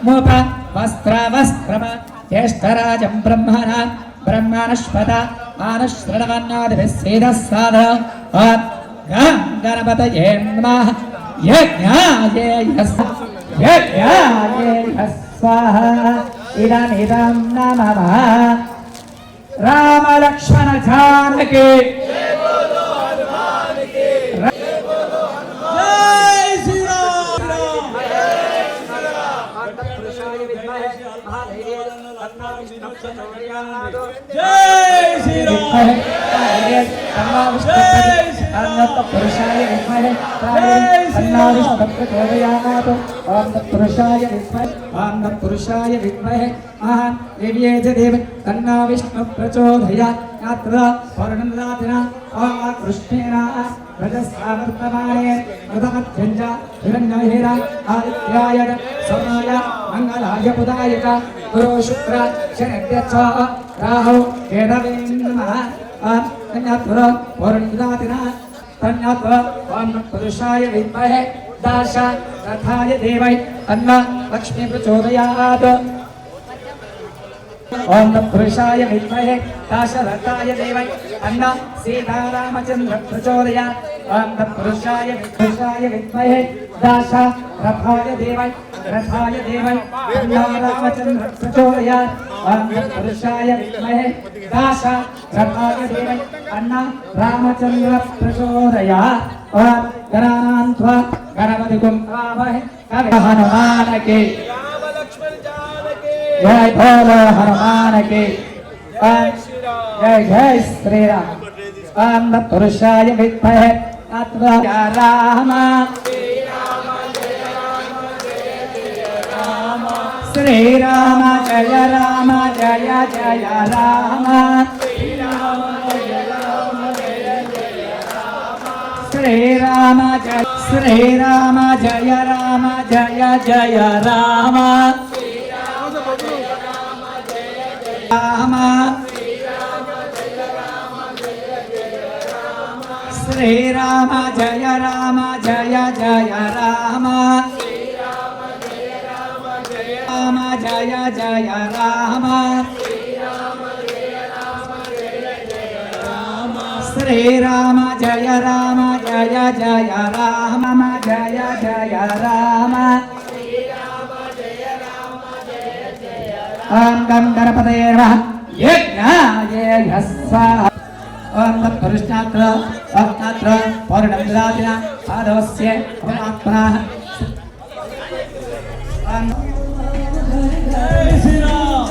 S1: मूप वस्त्रवस्त्रम ज्येष्ठराजं ब्रह्मणा ब्रह्मणस्पद आनश्रवन्नादिभिस्सेदस्साद गणपतये नमः यज्ञाय स्वाहा इदमिदं नमः राम लक्ष्मण जानकी
S4: जय श्री राम जय श्री राम
S1: पुरुषाय विद्महे पुरुषाय विद्महे पुरुषाय विद्महे महादेव्ये च देव तन्नो विष्णु प्रचोदयात् यात्र पौर्णिमादिना कृष्णेन रजस्वर्तमाने मृतमध्यञ्च हिरण्यहेरा आदित्याय सोमाय मंगलाय बुधाय गुरु शुक्र शनिभ्यश्च राहु केतवे नमः तन्यात्र पौर्णिमादिना तन्यात्र पुरुषाय विद्महे दाश रथाय देवै तन्न लक्ष्मी प्रचोदयात् ओम पुरुषाय विद्महे दाशरथाय देवै तन्न सीतारामचन्द्र प्रचोदयात् ओम पुरुषाय विद्महे दाशरथाय देवै तन्न रामचन्द्र प्रचोदयात् ओम पुरुषाय विद्महे दाशरथाय देवै तन्न रामचन्द्र प्रचोदयात् ओम गणानां त्वा गणपतिं वामहे कविं हनुमान की
S4: राम लक्ष्मण जानकी
S1: जय बोलो हनुमान की जय जय श्री राम ओम पुरुषाय विद्महे तत्त्वा राम श्री శ్రీరామ జయ రామ జయ జయ రామ శ్రీరామ జయ రామ జయ జయ రామ రామ శ్రీరామ జయ రామ జయ జయ రామ రామ జయ జయ రామ శ్రీరామ జయ రామ జయ జయ రామ జయ జయ రామ ఓం గం గణపతయే నమః యజ్ఞాయ స్వాహా ఓం తత్పురుషాత్ర భక్తాత్ర పౌర్ణం దదాతిన పాదవస్య అపరాత్మనః
S4: జై శ్రీరామ్.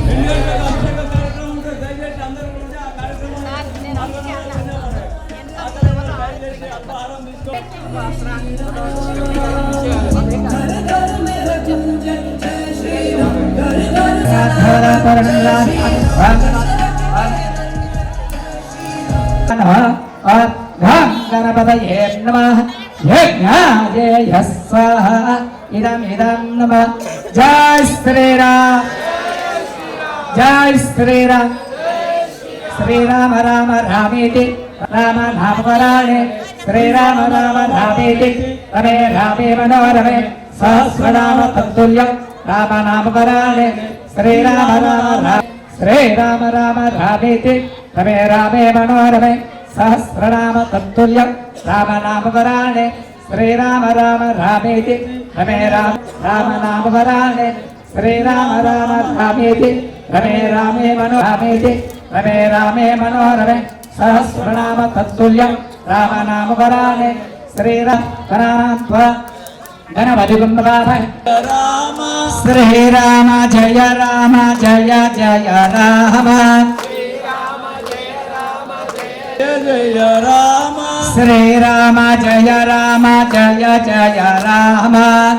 S4: 2 గంటలకు అభిషేక కార్యక్రమం ఉంటుంది. దయచేసి అందరూ కూడా ఆ కార్యక్రమంలో దయచేసి అల్పాహారం తీసుకోండి.
S1: గణపతయే నమః యజ్ఞాయ స్వాహా ఇదమిదం నమః జై శ్రీరామ్ జై శ్రీరామ్ శ్రీరామ రామ రామేతి రామ నామవరాణే శ్రీరామ రామ రామేతి రమే రామే మనోరమే సహస్రనామ తత్తుల్యం రామ నామవరాణే శ్రీరామ రామ శ్రీరామ రామ రామేతి రమే రామే మనోరమే సహస్రనామ తత్తుల్యం రామ నామవరాణే శ్రీరామ రామ రామేతి రమే రామ నామవరాణే శ్రీరామ రామ రామేతి రమే రామే మనోరమేతి రమే రామే మనోరమే సహస్రనామ తత్తుల్యం రామ నామవరాణే శ్రీరామ గణపతి కుంభవాభై
S4: రామ
S1: శ్రీరామ జయ రామ జయ జయ రామ
S4: జయ జయ రామ
S1: శ్రీరామ జయ రామ జయ జయ రామ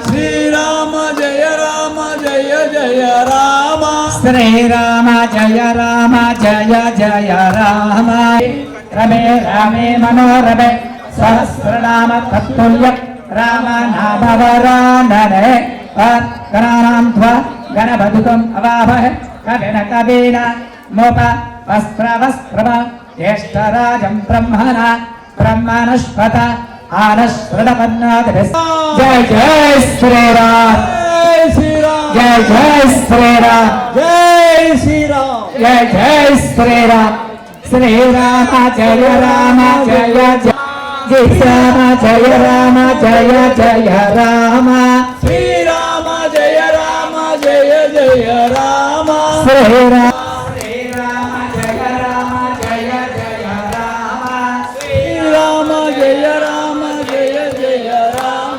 S4: శ్రీరామ జయ రామ జయ జయ రామ
S1: శ్రీరామ జయ రామ జయ జయ రామ రమే రామే మనోరమే సహస్రనామ తత్తుల్యం రామ నామవరాణనే గణానాం త్వా గణపతికం అవాభః కవిన కవీన మోప వస్త్రవస్త్రమ జ్యేష్ఠరాజం బ్రహ్మణా బ్రహ్మణస్పత ఆనశ్వరపన్నాదిభిः జయ జయ శ్రీరామ్
S4: జై శ్రీరామ్
S1: జయ జయ శ్రీరామ్
S4: జై శ్రీరామ్
S1: జయ జయ శ్రీరామ్ శ్రీరామ జయ రామ జయ జయ శ్రీరామ జయ రామ జయ జయ రామ
S4: శ్రీరామ జయ రామ జయ జయ రామ
S1: శ్రీరామ శ్రీరామ జయ రామ జయ జయ రామ
S4: శ్రీరామ జయ రామ జయ జయ రామ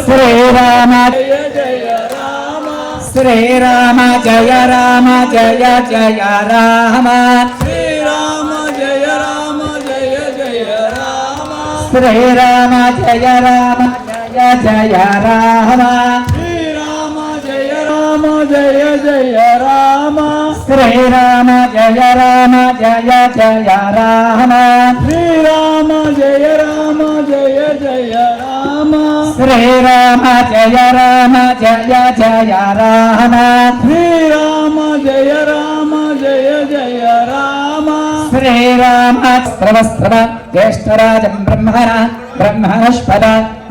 S1: శ్రీరామ
S4: జయ జయ రామ
S1: శ్రీరామ జయ రామ జయ జయ రామ
S4: శ్రీరామ జయ రామ జయ జయ రామ
S1: శ్రీరామ జయ రామ జయ జయ రామ
S4: శ్రీరామ జయ రామ జయ జయ రామ
S1: శ్రీరామ జయ రామ జయ జయ రామ
S4: శ్రీరామ జయ రామ జయ జయ రామ
S1: శ్రీరామ జయ రామ జయ జయ రామ
S4: శ్రీరామ జయ రామ జయ జయ రామ
S1: శ్రీరామ స్రవస్త్రవ జ్యేష్ఠరాజం బ్రహ్మణస్పద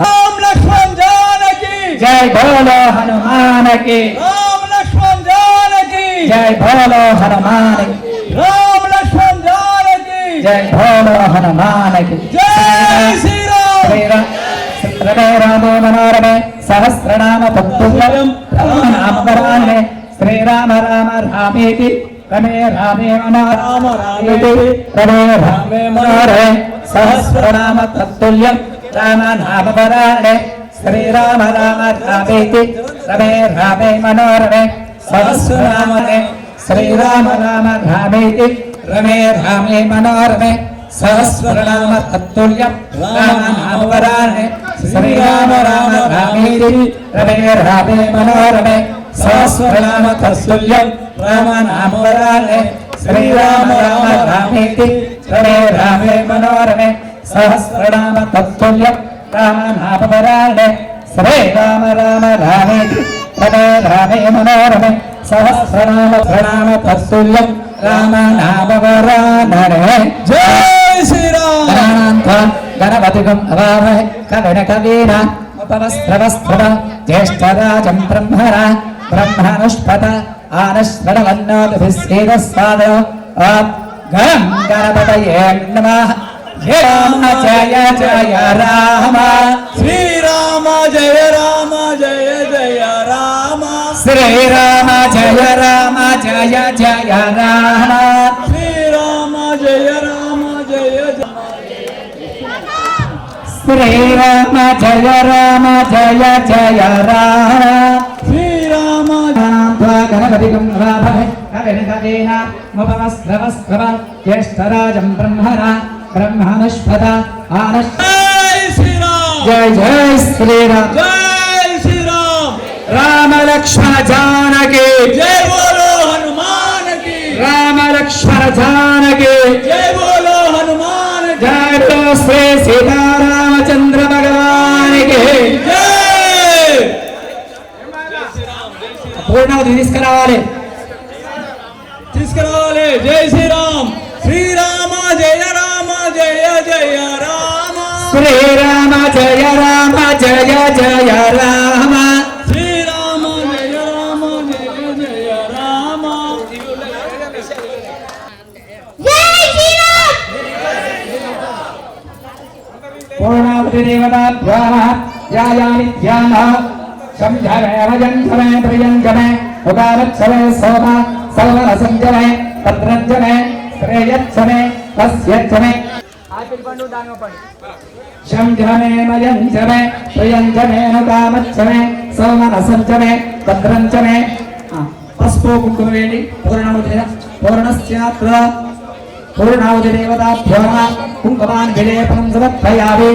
S4: రామ లక్ష్మణ్ జానకి
S1: జై బోలో హనుమాన్ కి
S4: రామ లక్ష్మణ్ జానకి
S1: జై బోలో హనుమాన్ కి
S4: రామ లక్ష్మణ్ జానకి
S1: జై బోలో హనుమాన్ కి
S4: జై శ్రీరామ్
S1: శ్రీరామ రమే రామే మనోరమే సహస్రనామ తత్తుల్యం రామనామవరాణే శ్రీరామ రామ రామేతి రమే రామే మనోరమ రామేతి రమే రామే మనోరమే సహస్రనామ తత్తుల్యం రామనామవరాణే శ్రీరామ రామ రామేతి రమే రామే మనోరమే సహస్రనామనే శ్రీరామ రామ రామేతి రమే రామే మనోరమే సహస్రనామ తత్తుల్యం రామనామవరాణే శ్రీరామ రామ రామేతి రమే రామే మనోరమే सहस्रनाम तत्तुल्यं रामनामवराणे श्रीराम राम रामेति रमे रामे मनोरमे सहस्रनाम तत्तुल्यं रामनामवराणे श्रीराम राम रामेति रमे रामे मनोरमे सहस्रनाम प्रणाम तत्तुल्यं रामनामवराणे
S4: जय श्री राम
S1: गणपतिगं अवामहे कविन कवीना उपवस्त्रवस्त्रव ज्येष्ठराजं ब्रह्मणा ब्रह्मणुष्पत आनश्वरवन्नोभिस्सेदस्वाद गं गणपतये नमः राम जय जय राम
S4: श्रीराम जय राम जय जय राम
S1: श्रीराम जय राम जय जय राम
S4: श्रीराम जय राम जय जय
S1: श्रीराम जय राम जय जय राम
S4: श्रीराम
S1: गणपतिगं अवामहे कविन कवीना उपवस्त्रवस्त्रव ज्येष्ठराजं ब्रह्मणा ब्रह्मणुष्पत
S4: जय श्री राम
S1: जय जय श्रीराम
S4: जय श्री राम
S1: राम लक्ष्मण जानकी
S4: जय बोलो हनुमान की
S1: राम लक्ष्मण जानकी
S4: जय बोलो हनुमान की
S1: जय बोलो श्री सीतारामचंद्र भगवान की
S4: जय
S1: पूर्णावधि తీసుకురావాలి
S4: తీసుకురావాలి జై శ్రీరామ్ శ్రీరామ జయ రామ జయ జయ రామ
S1: శ్రీరామ జయ రామ జయ జయ రామ
S4: శ్రీరామ జయ రామ జయ జయ రామ
S1: పూర్ణావధి దేవతాభ్యాః ధ్యాయామి ధ్యానః సంధ్యామే వయంధ్యమే ప్రియంజమే ఉదారచ్చమే సోమ సౌరసంజమే భద్రంజమే శ్రేయచ్చమే తస్యచ్చమే శంజమే మయంజమే ప్రియంజమే ఉదామచ్చమే సౌరసంజమే భద్రంజమే పసుపు కుంకుమ వేడి పూర్ణస్యాత్ర పూర్ణావధి దేవతాభ్యాః కుంకుమాన్ విలేపనం సమర్పయామి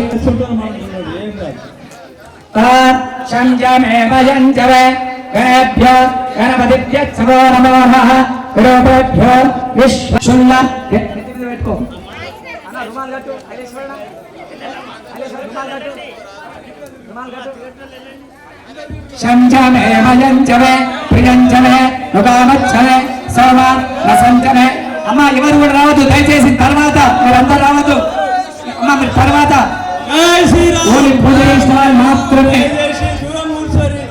S1: సంజమే మయంజమే గణేభ్యో గణపతిభ్యో నమో నమః విరూపేభ్యో విశ్వశుల్ల పెట్టుకో సంజమే మయంజమే ప్రియంజమే నుగామచ్చమే సోమ రసంజమే అమ్మ ఎవరు కూడా రావద్దు దయచేసి తర్వాత మీరందరూ రావద్దు అమ్మ మీరు తర్వాత
S4: జై శ్రీరామ్
S1: ఓన్లీ పూజ చేసిన వాళ్ళు మాత్రమే
S4: జై శ్రీ దూరం కూర్చోరి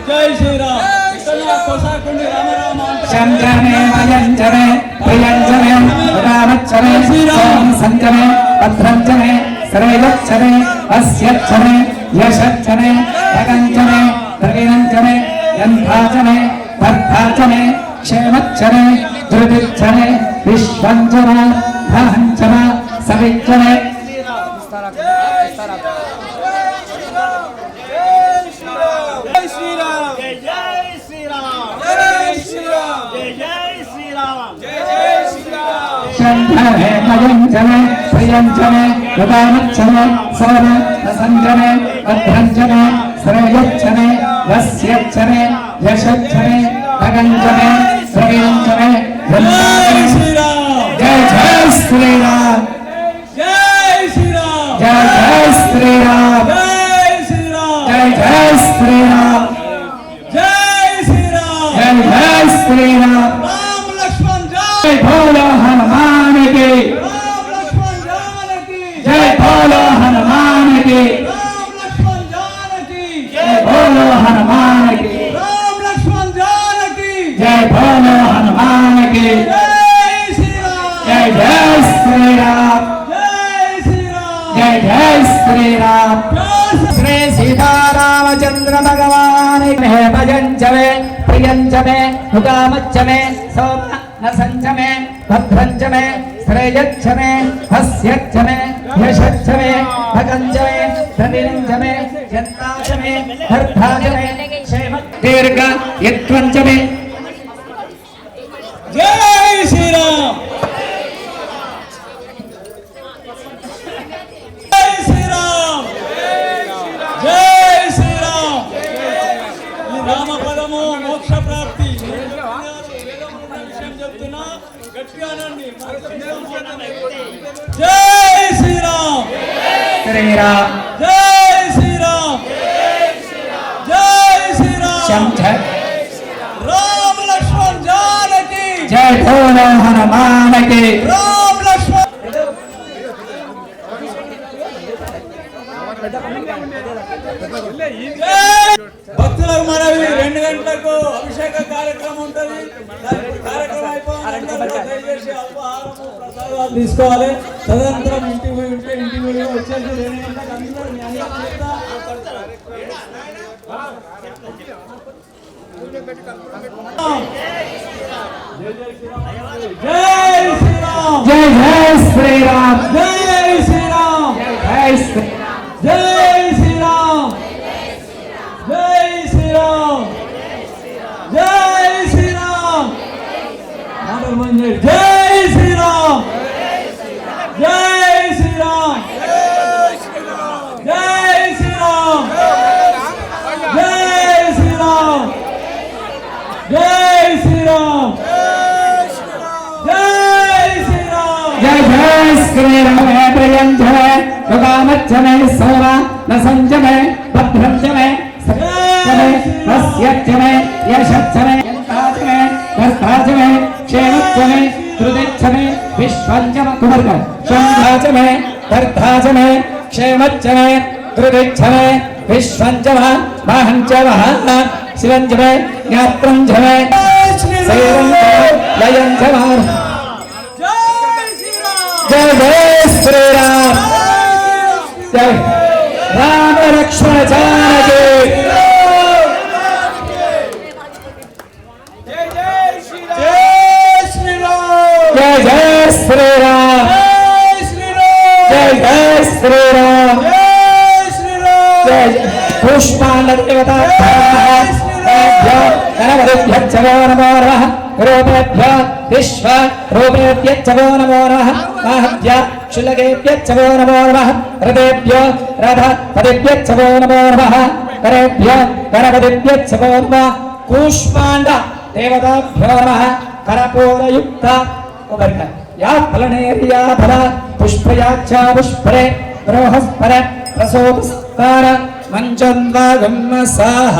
S4: జై శ్రీరామ్ కొసాకుండి రామ రామ
S1: సంజమే మయంజమే ప్రియంజమే ఉదామచ్చమే సోమ సంజమే భద్రంజమే శ్రేయచ్చమే వస్యచ్చమే యశచ్చమే భగంజమే ద్రవిణంజమే యంధాచమే భర్తాచమే క్షేమచ్చమే ధృతిచ్చమే విశ్వంజమే భాంచమ సవిచ్చమే
S4: జై శ్రీరామ్ జై శ్రీరామ్ జై శ్రీరామ్ జై శ్రీరామ్ జై శ్రీరామ్
S1: శంకరే మయంజమే ప్రియంజమే ఉదామచ్చమే సోమ రసంజమే భద్రంజమే శ్రేయచ్చమే వస్యచ్చమే యశచ్చమే భగంజమే శ్రేయంజమే
S4: జై శ్రీరామ్
S1: జయ జయ శ్రీరామ్
S4: జై శ్రీరామ్
S1: జయ జయ శ్రీరామ్
S4: జై శ్రీరామ్
S1: జయ జయ శ్రీరామ్
S4: జై శ్రీరామ్
S1: జయ జయ శ్రీరామ్
S4: రామ లక్ష్మణ్
S1: జై
S4: జై
S1: భోలో హనుమాన్ కి
S4: రామ లక్ష్మణ్ జానకి
S1: జై భోలో హనుమాన్ కి
S4: రామ లక్ష్మణ్ జానకి
S1: జై భోలో హనుమాన్ కి
S4: రామ లక్ష్మణ్ జానకి
S1: జై భోలో హనుమాన్ కి
S4: జై శ్రీరామ్
S1: జై జయ శ్రీరామ్
S4: జై శ్రీరామ్
S1: జయ జయ శ్రీరామ్ శ్రీ సీతారామచంద్ర భగవాన్ భజంచమే ప్రియంచమే ఉదామచ్చమే సోమ నసంచమే భద్రంచమే శ్రేయచ్చమే హస్యచ్చమే యశచ్చమే భగంచమే ధనిరంచమే జంతాచమే భర్తాచమే క్షేమ దీర్ఘ యత్వంచమే
S4: జై శ్రీరామ్ జై శ్రీరామ్ రామపదము మోక్ష ప్రాప్తి విషయం చెప్తున్నా గట్టిగా అనండి. జై శ్రీరామ్
S1: శ్రీరామ్
S4: జై శ్రీరామ్ జై శ్రీరామ్
S1: శంఖ
S4: రామ లక్ష్మణ్ జానకి
S1: జై బోలో హనుమానకి
S4: రామ లక్ష్మణ్ భక్తులకు మనవి 2 గంటలకు అభిషేక కార్యక్రమం ఉంటుంది. కార్యక్రమం అయిపోయిన దయచేసి అల్పాహారము ప్రసాదాలు తీసుకోవాలి. తదనంతరం ఇంటికి పోయి ఉంటే ఇంటికి పోయి వచ్చేసి 2 గంటలకు అందరూ మీ అందరికీ చెప్తా. జై శ్రీరామ్
S1: జై జై శ్రీరామ్
S4: జై శ్రీరామ్
S1: జై శ్రీరామ్
S4: జై శ్రీరామ్ జై శ్రీరామ్ జై శ్రీరామ్ మాటలు మంచి జై శ్రీరామ్ జై శ్రీరామ్ జై శ్రీరామ్ జై శ్రీరామ్ జై శ్రీరామ్ జై శ్రీరామ్
S1: జై జై శ్రీరామ ప్రియంజమే యుగామచ్చమే సౌర న సంజమే భద్రంజమే సత్యమే వస్యచ్చమే యశచ్చమే యంతాచమే వస్తాచమే క్షేమచ్చమే ధృతిచ్చమే విశ్వంజమ కుమర్గ శంభాచమే ధర్ధాచమే క్షేమచ్చమే ధృతిచ్చమే విశ్వంజమ మహంజమ శివంజమే జ్ఞాత్రంజమే శైరంజమే లయంజమ
S4: జై శ్రీరామ్
S1: జై జై శ్రీరామ్ జై రామ లక్ష్మణ జానకి
S4: జై శ్రీరామ్
S1: జై జై శ్రీరామ్ జై జై శ్రీరామ్ జై పుష్పాండ దేవతా గణపతిభ్యో నమో నమః రూపేభ్యో విశ్వ రూపేభ్యో నమో నమః మాహభ్య శులకేభ్యో నమో నమః రథేభ్యో రథపతిభ్యో నమో నమః కరేభ్యో గణపతిభ్యో నమః కూష్మాండ దేవతాభ్యో నమః కరపూరయుక్త ఉపరిక యా ఫలనేర్యా ఫల పుష్పయాచ్చ పుష్పరే బృహస్పర ప్రసోపస్తార మంచంద్వాగమ్మ సాహ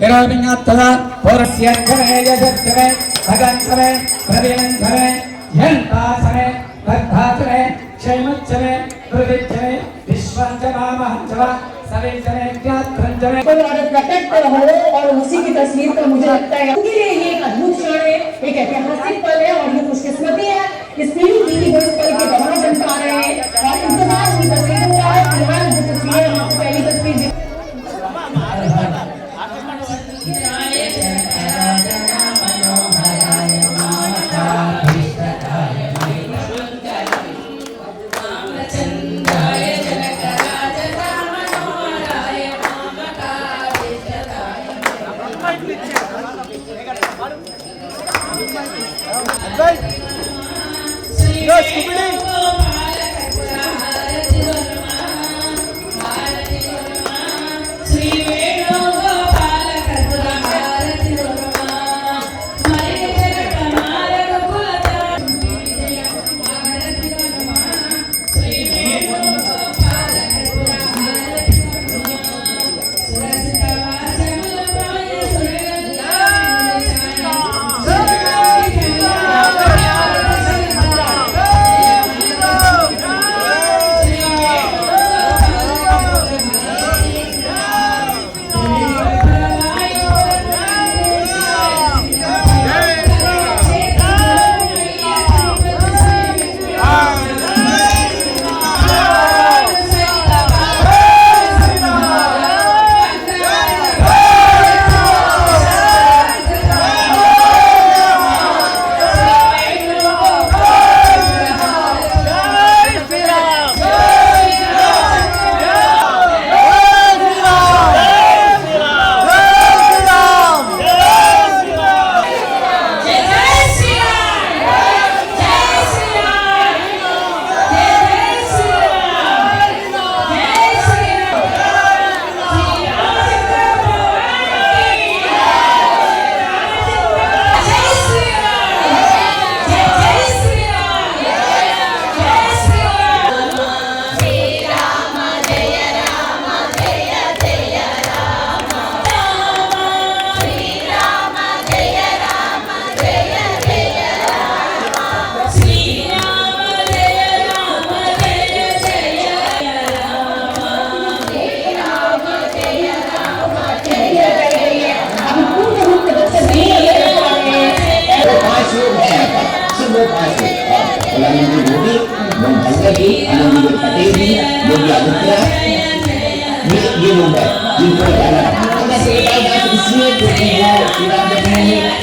S1: విరోధింగత్తవ పౌరస్యర్థమే యశర్థమే భగంధమే ప్రవీణంధమే యంతాసమే భద్ధాచమే క్షేమచ్చమే ప్రవిచ్చమే विश्वंजमामहंजवा सवेजने ज्ञात्रंजने
S5: कोई और प्रकट हो और उसी की तस्वीर का मुझे लगता है उनके लिए ये एक अद्भुत क्षण है, एक ऐतिहासिक पल है और ये खुशकिस्मती है इस पीढ़ी की वो इस पल के गवाह बन पा रहे हैं और इंतजार की तस्वीरों का है। फिलहाल जो तस्वीर है आपको पहली तस्वीर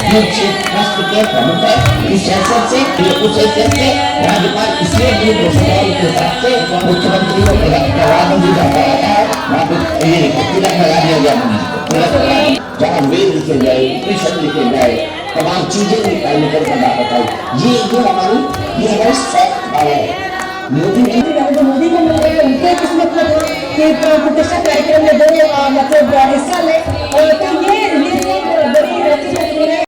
S6: मुझसे राष्ट्र के प्रमुख है इस हैसियत से उस हैसियत से राज्यपाल इसलिए भी घोषणाओं के हिसाब से मुख्यमंत्री को प्रधानमंत्री का कराता है वहाँ पे ये तिलक लगा दिया गया तिलक जहाँ वेद लिखे गए उपनिषद लिखे गए तमाम चीजें निकालने कर बना बताई ये हमारी सॉफ्ट पावर है। मोदी जी
S5: नरेंद्र मोदी को मिल गए उनके किस्मत में कि प्रतिष्ठा कार्यक्रम में दो मतलब हिस्सा ले तो ये बड़ी रहती है।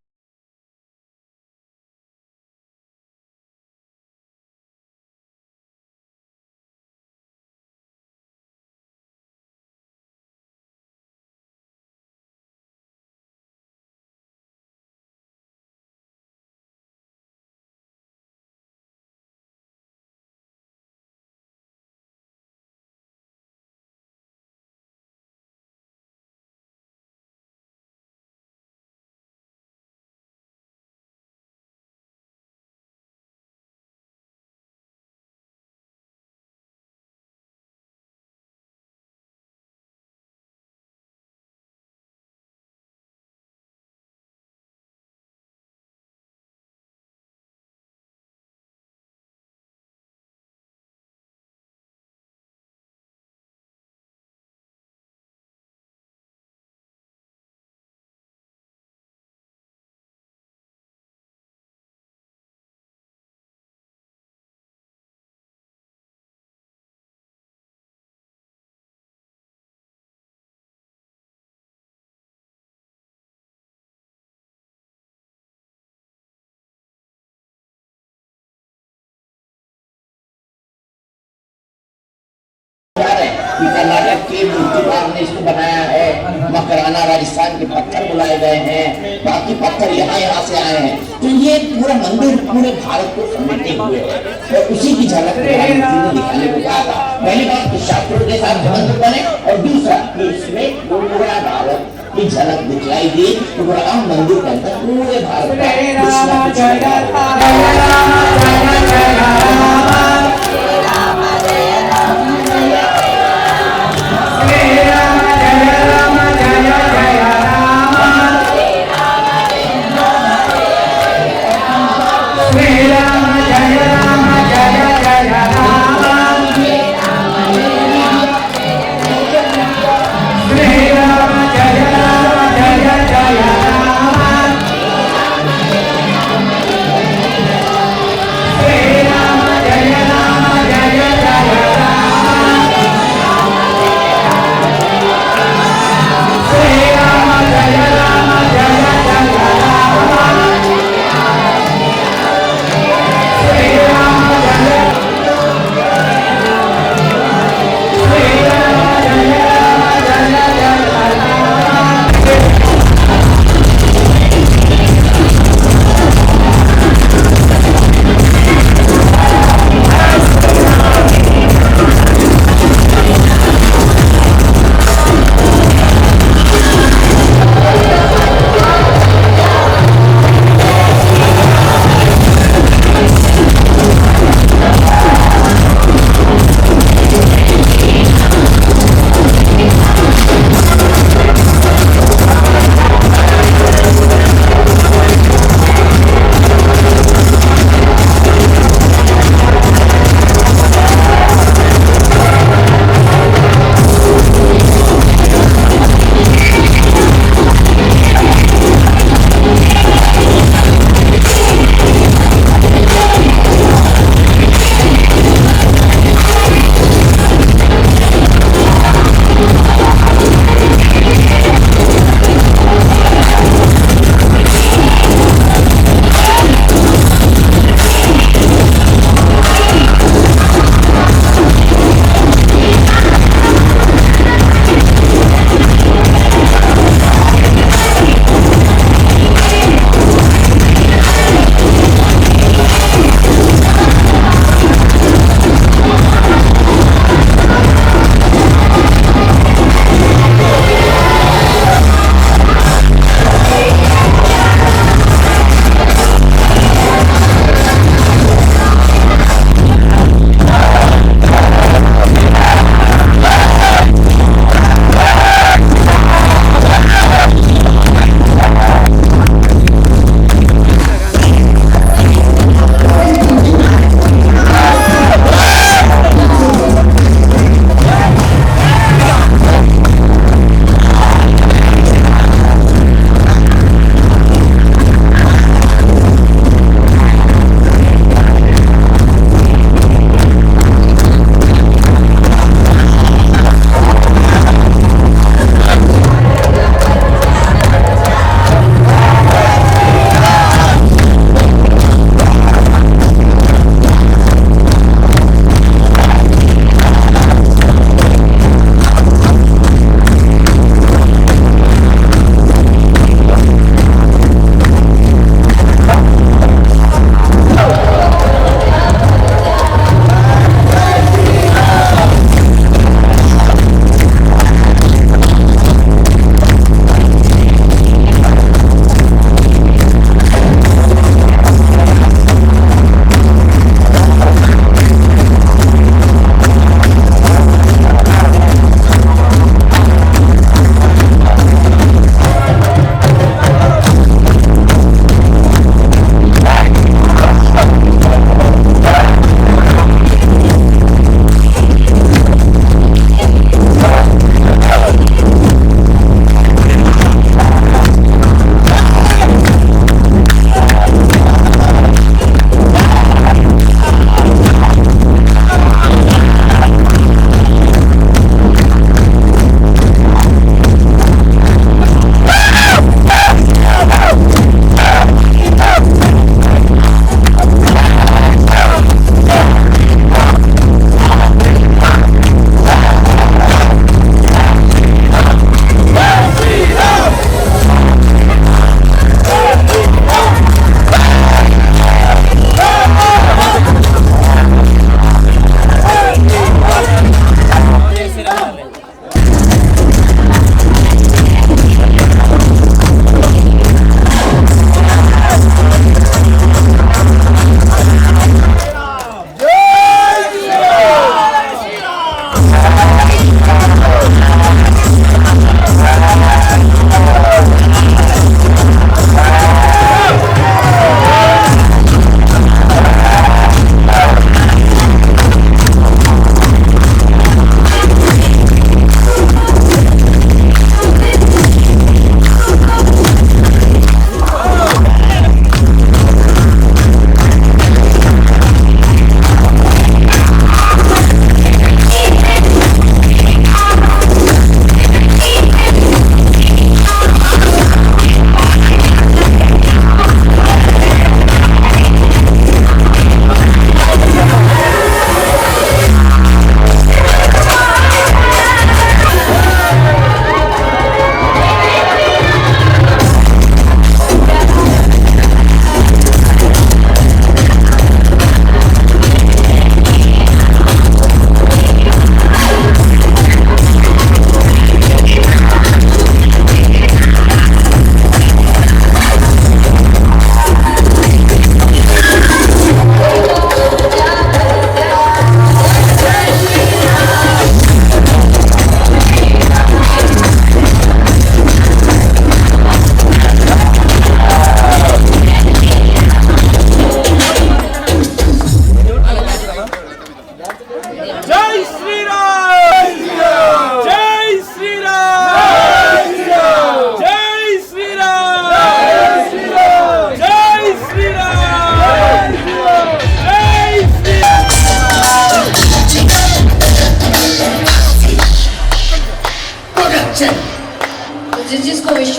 S6: कर्नाटक के मूर्तिकार ने इसको बनाया है, मकराना राजस्थान के पत्थर बुलाए गए हैं, बाकी पत्थर यहाँ से आए हैं, तो ये पूरा मंदिर पूरे भारत को समेटे हुए है और उसी की झलक दिखाने को कहा था। पहली बात तो शास्त्रों के साथ मंदिर बने और दूसरा इसमें पूरा भारत की झलक दिखलाई दी तो राम मंदिर के अंदर पूरे भारत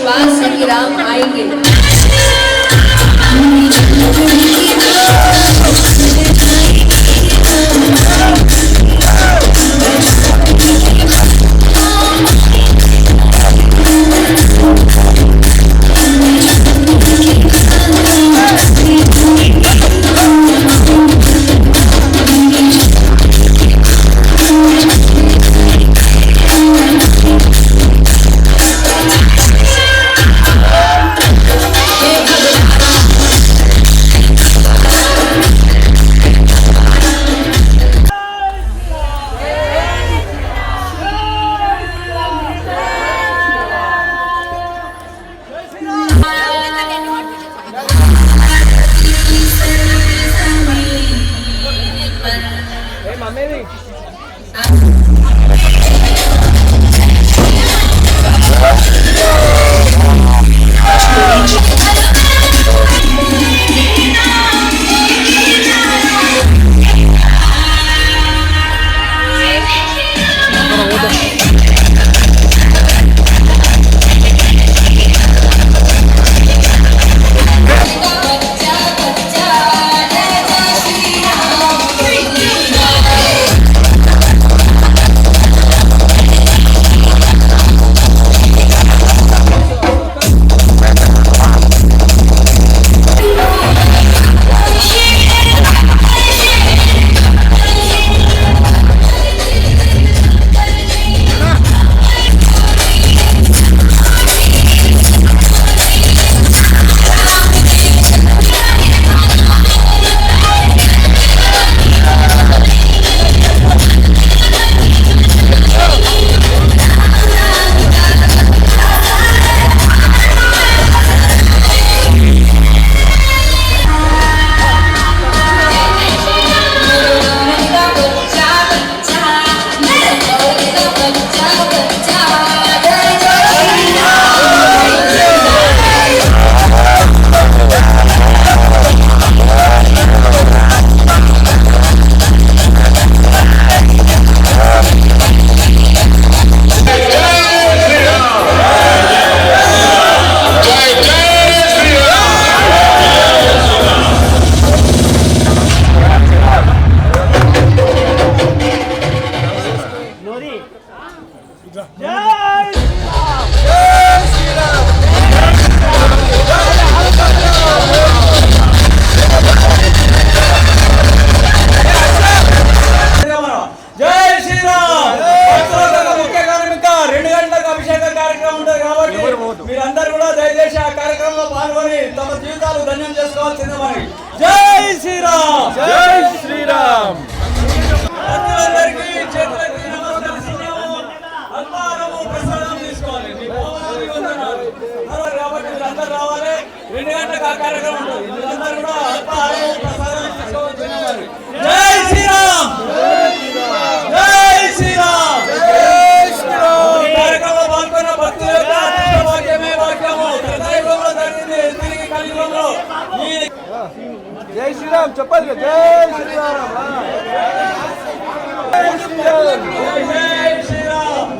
S7: विश्वास है कि राम आएंगे।
S4: మీరందరూ కూడా దయచేసి ఆ కార్యక్రమంలో పాల్గొని తమ జీవితాలు ధన్యం చేసుకోవాల్సిందే మరి. జై శ్రీరామ్,
S3: జై శ్రీరామ్.
S4: భక్తులందరికీ చేతులెత్తి నమస్కరిస్తున్నాము. అల్పాహారము ప్రసాదం తీసుకోవాలి. మీ భోజనాలు వందనాలు. కాబట్టి మీరందరూ రావాలి. 2 గంటలకు ఆ కార్యక్రమం ఉంటుంది. మీరందరూ కూడా అల్పాహారము ప్రసాదం తీసుకోవాల్సిందే మరి. జై శ్రీరామ్, జై శ్రీరామ్, జై శ్రీరామ్. ఈ కార్యక్రమంలో పాల్గొన్న భక్తుల యొక్క వాక్యమే వాక్యము త్రేతాయుగంలో జరిగింది, తిరిగి కలియుగంలో
S3: జై శ్రీరామ్ చెప్పాలి. జై శ్రీరామ్, జై శ్రీరామ్,
S4: జై శ్రీరామ్.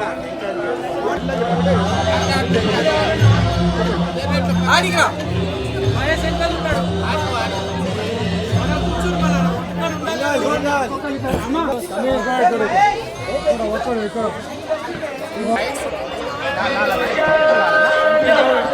S3: ఇక్కడ